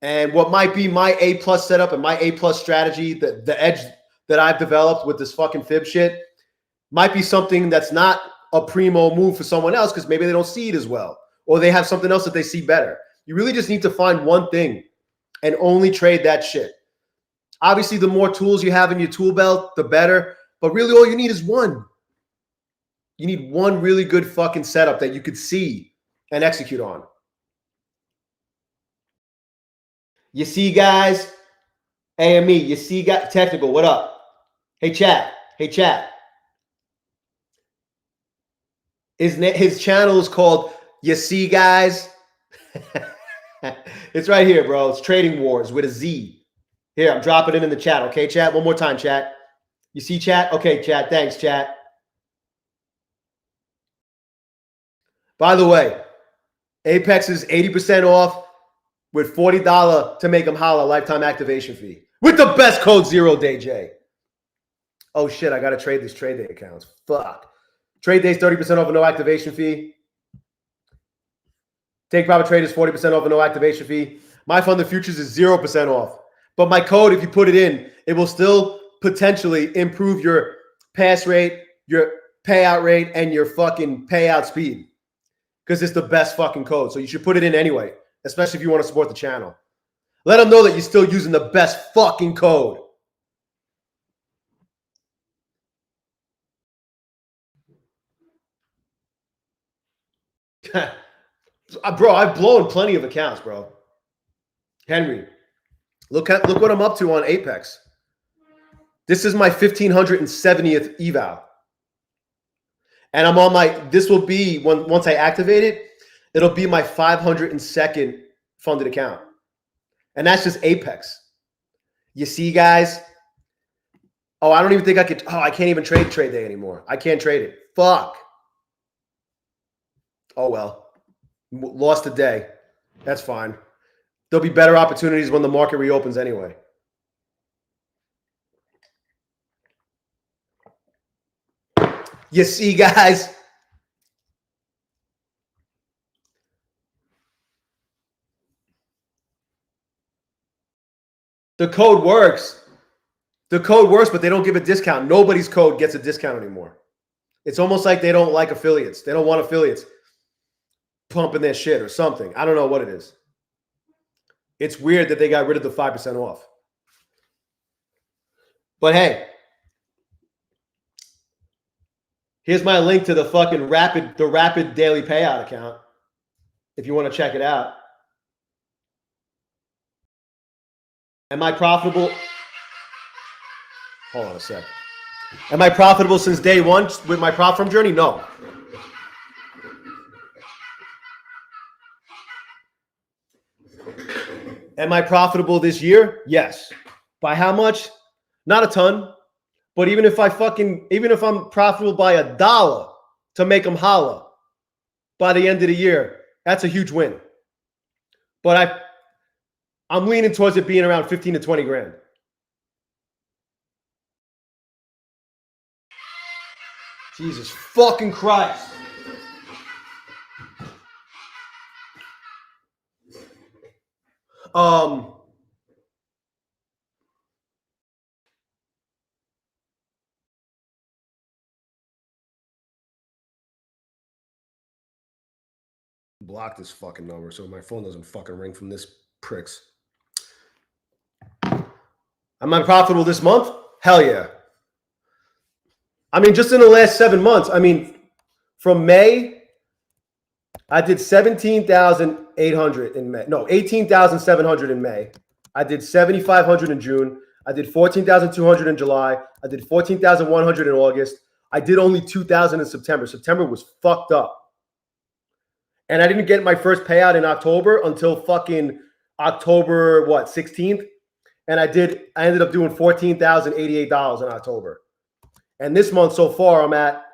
And what might be my A+ setup and my A+ strategy, the edge that I've developed with this fucking fib shit, might be something that's not a primo move for someone else because maybe they don't see it as well, or they have something else that they see better. You really just need to find one thing and only trade that shit. Obviously, the more tools you have in your tool belt, the better. But really, all you need is one. You need one really good fucking setup that you could see and execute on. You see, guys? AME, you see, guys? Technical, what up? Hey, chat. Hey, chat. His channel is called You See, Guys? It's right here, bro. It's Trading Wars with a Z. Here, I'm dropping it in the chat. Okay, chat? One more time, chat. You see, chat? Okay, chat. Thanks, chat. By the way, Apex is 80% off with $40 to make them holla lifetime activation fee with the best code ZERODAYJAY. Oh, shit. I got to trade these trade day accounts. Fuck. Trade days 30% off with no activation fee. Take Profit Trade is 40% off with no activation fee. My Funded Futures is 0% off. But my code, if you put it in, it will still potentially improve your pass rate, your payout rate, and your fucking payout speed. Because it's the best fucking code. So you should put it in anyway, especially if you want to support the channel. Let them know that you're still using the best fucking code. Bro, I've blown plenty of accounts, bro. Henry, look what I'm up to on Apex. This is my 1570th eval. And I'm on this will be, once I activate it, it'll be my 502nd funded account. And that's just Apex. You see, guys? Oh, I don't even think I could. Oh, I can't even trade day anymore. I can't trade it. Fuck. Oh, well. Lost a day. That's fine. There'll be better opportunities when the market reopens anyway. You see, guys? The code works. The code works, but they don't give a discount. Nobody's code gets a discount anymore. It's almost like they don't like affiliates. They don't want affiliates pumping their shit or something. I don't know what it is. It's weird that they got rid of the 5% off. But hey, here's my link to the fucking rapid daily payout account if you want to check it out. Am I profitable? Hold on a sec. Am I profitable since day one with my prop firm journey? No. Am I profitable this year? Yes. By how much? Not a ton. But even if I'm profitable by $1 to make them holla by the end of the year, that's a huge win. But I'm leaning towards it being around 15 to 20 grand. Jesus fucking Christ. Block this fucking number so my phone doesn't fucking ring from this pricks. Am I profitable this month? Hell yeah. I mean, just in the last 7 months, I mean, from May, I did 17,800 in May. No, 18,700 in May. I did 7,500 in June. I did 14,200 in July. I did 14,100 in August. I did only 2,000 in September. September was fucked up. And I didn't get my first payout in October until fucking October, 16th? And I ended up doing $14,088 in October. And this month so far, I'm at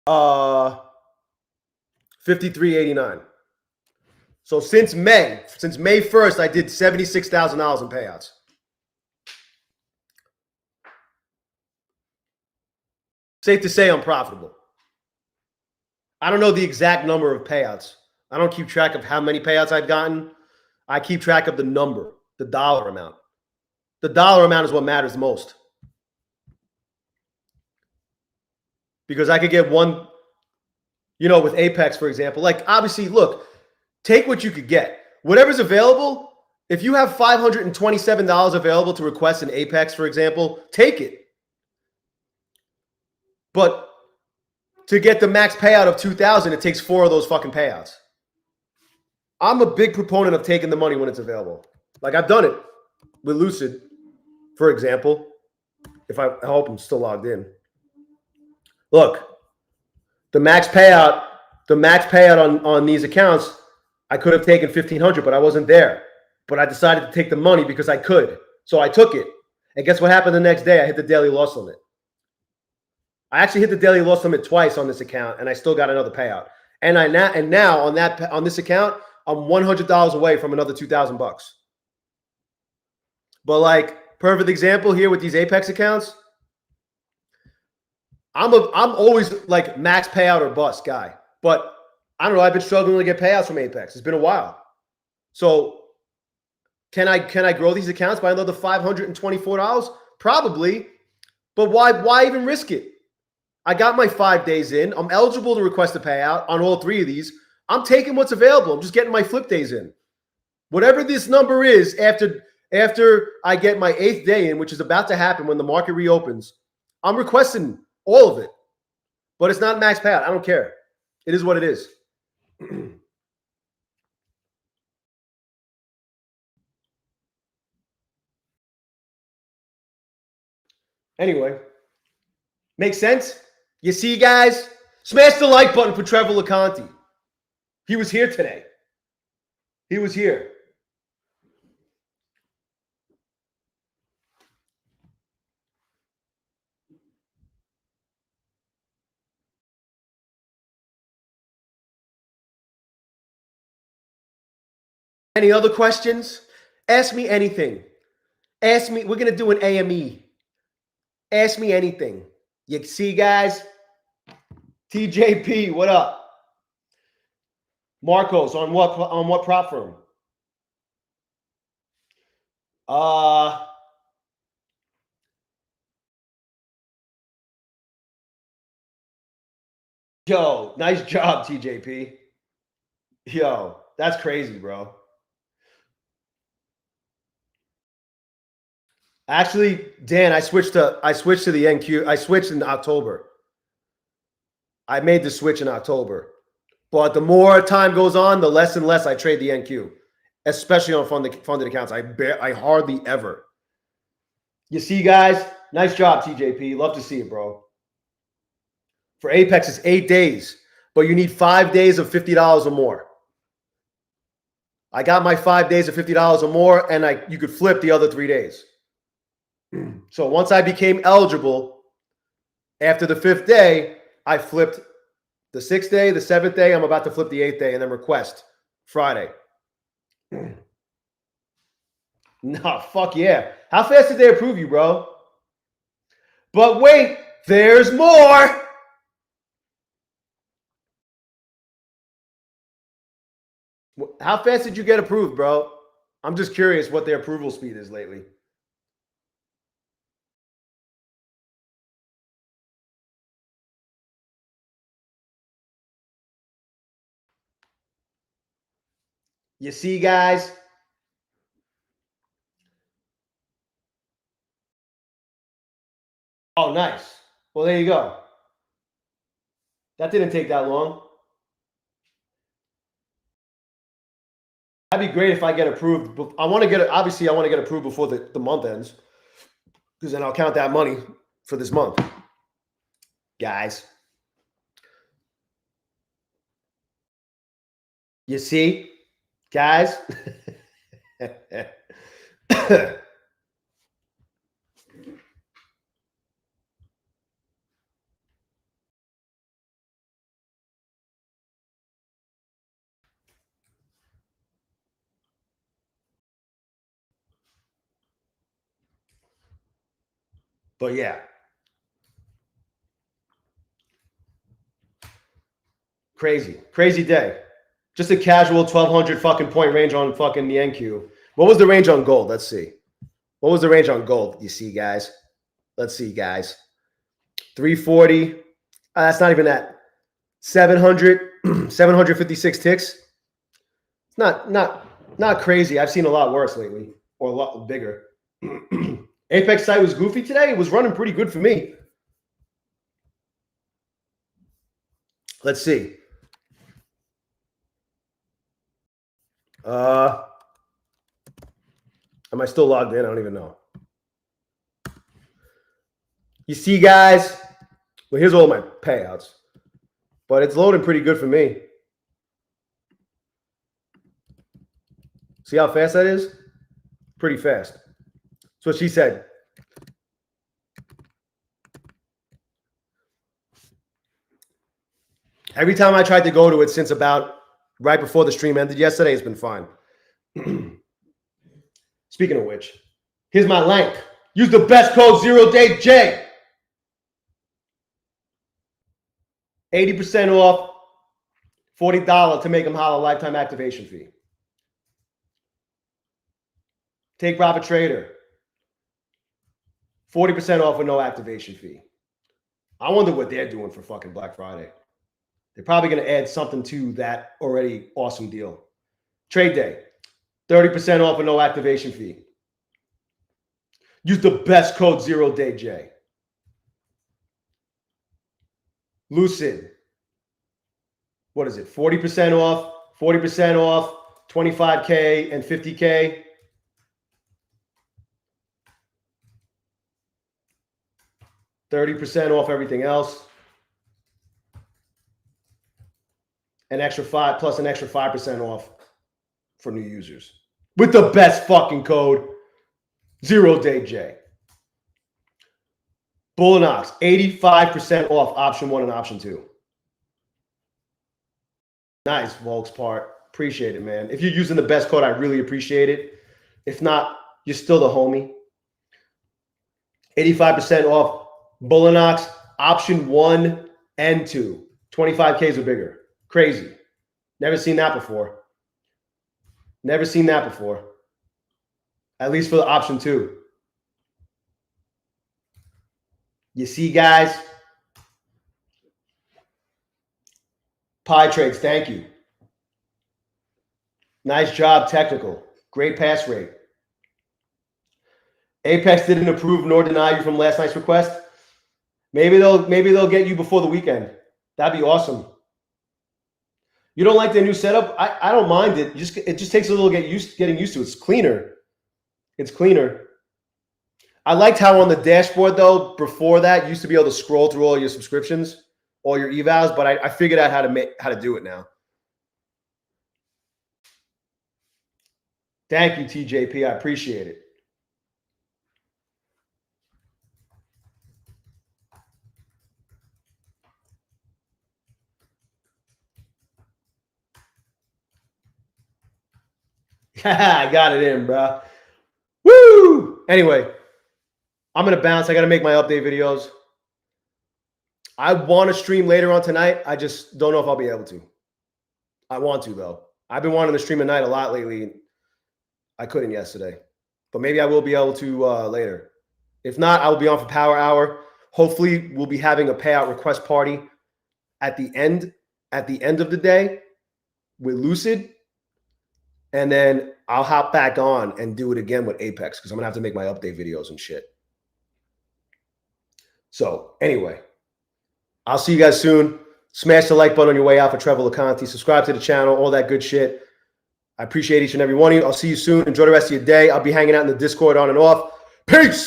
$53.89. So since May 1st, I did $76,000 in payouts. Safe to say I'm profitable. I don't know the exact number of payouts. I don't keep track of how many payouts I've gotten. I keep track of the number, the dollar amount. The dollar amount is what matters most. Because I could get one, with Apex, for example. Like, obviously, look, take what you could get. Whatever's available, if you have $527 available to request an Apex, for example, take it. But to get the max payout of $2,000, it takes 4 of those fucking payouts. I'm a big proponent of taking the money when it's available. Like, I've done it with Lucid, for example. I hope I'm still logged in. Look, the max payout on these accounts, I could have taken $1,500, but I wasn't there. But I decided to take the money because I could. So I took it. And guess what happened the next day? I hit the daily loss limit. I actually hit the daily loss limit twice on this account, and I still got another payout. And now on this account, I'm $100 away from another $2,000. But like, perfect example here with these Apex accounts, I'm always like max payout or bust guy. But I don't know, I've been struggling to get payouts from Apex. It's been a while. So can I grow these accounts by another $524? Probably. But why even risk it? I got my 5 days in. I'm eligible to request a payout on all 3 of these. I'm taking what's available. I'm just getting my flip days in. Whatever this number is after I get my 8th day in, which is about to happen when the market reopens, I'm requesting all of it. But it's not max payout. I don't care. It is what it is. Anyway, makes sense? You see, guys? Smash the like button for Trevor LeConte. He was here today. He was here. Any other questions? Ask me anything. Ask me. We're going to do an AME. Ask me anything. You see, guys? TJP, what up? Marcos, on what prop firm? Yo, nice job, TJP. Yo, that's crazy, bro. Actually, Dan, I switched to the NQ. I switched in October. I made the switch in October. But the more time goes on, the less and less I trade the NQ, especially on funded accounts. I hardly ever. You see, guys? Nice job, TJP. Love to see it, bro. For Apex, it's 8 days, but you need 5 days of $50 or more. I got my 5 days of $50 or more, and you could flip the other 3 days. So once I became eligible, after the 5th day, I flipped the 6th day, the 7th day. I'm about to flip the 8th day, and then request Friday. Nah, fuck yeah. How fast did they approve you, bro? But wait, there's more. How fast did you get approved, bro? I'm just curious what their approval speed is lately. You see, guys? Oh, nice. Well, there you go. That didn't take that long. That'd be great if I get approved. I want to get approved before the month ends, because then I'll count that money for this month, guys. You see, guys? But yeah. Crazy day. Just a casual 1,200 fucking point range on fucking the NQ. What was the range on gold? Let's see. What was the range on gold? You see, guys. Let's see, guys. 340. That's not even that. 756 ticks. It's not crazy. I've seen a lot worse lately, or a lot bigger. Apex site was goofy today. It was running pretty good for me. Let's see. Am I still logged in? I don't even know. You see, guys. Well, here's all my payouts. But it's loading pretty good for me. See how fast that is? Pretty fast. That's what she said. Every time I tried to go to it since about right before the stream ended yesterday, it's been fine. Speaking of which, here's my link. Use the best code ZERODAYJAY. 80% off, $40 to make them holler lifetime activation fee. Take Profit Trader. 40% off with no activation fee. I wonder what they're doing for fucking Black Friday. They're probably going to add something to that already awesome deal. Trade day. 30% off with no activation fee. Use the best code ZERODAYJ. Lucid. What is it? 40% off, 40% off, 25K and 50K. $30% off everything else. An extra 5 plus an extra 5% off for new users. With the best fucking code, ZERODAYJ. Bulenox, 85% off option 1 and option 2. Nice, Volk's part. Appreciate it, man. If you're using the best code, I really appreciate it. If not, you're still the homie. 85% off Bulenox, option 1 and 2. 25Ks or bigger. Crazy. Never seen that before. Never seen that before. At least for the option 2. You see, guys? Pie trades, thank you. Nice job, technical. Great pass rate. Apex didn't approve nor deny you from last night's request. Maybe they'll get you before the weekend. That'd be awesome. You don't like their new setup? I don't mind it. It just takes a little getting used to it. It's cleaner. It's cleaner. I liked how on the dashboard, though, before that, you used to be able to scroll through all your subscriptions, all your evals, but I figured out how to do it now. Thank you, TJP. I appreciate it. I got it in, bro. Woo! Anyway, I'm going to bounce. I got to make my update videos. I want to stream later on tonight. I just don't know if I'll be able to. I want to, though. I've been wanting to stream at night a lot lately. I couldn't yesterday. But maybe I will be able to later. If not, I will be on for Power Hour. Hopefully, we'll be having a payout request party at the end of the day with Lucid. And then I'll hop back on and do it again with Apex because I'm going to have to make my update videos and shit. So anyway, I'll see you guys soon. Smash the like button on your way out for Trevor LeConte. Subscribe to the channel, all that good shit. I appreciate each and every one of you. I'll see you soon. Enjoy the rest of your day. I'll be hanging out in the Discord on and off. Peace!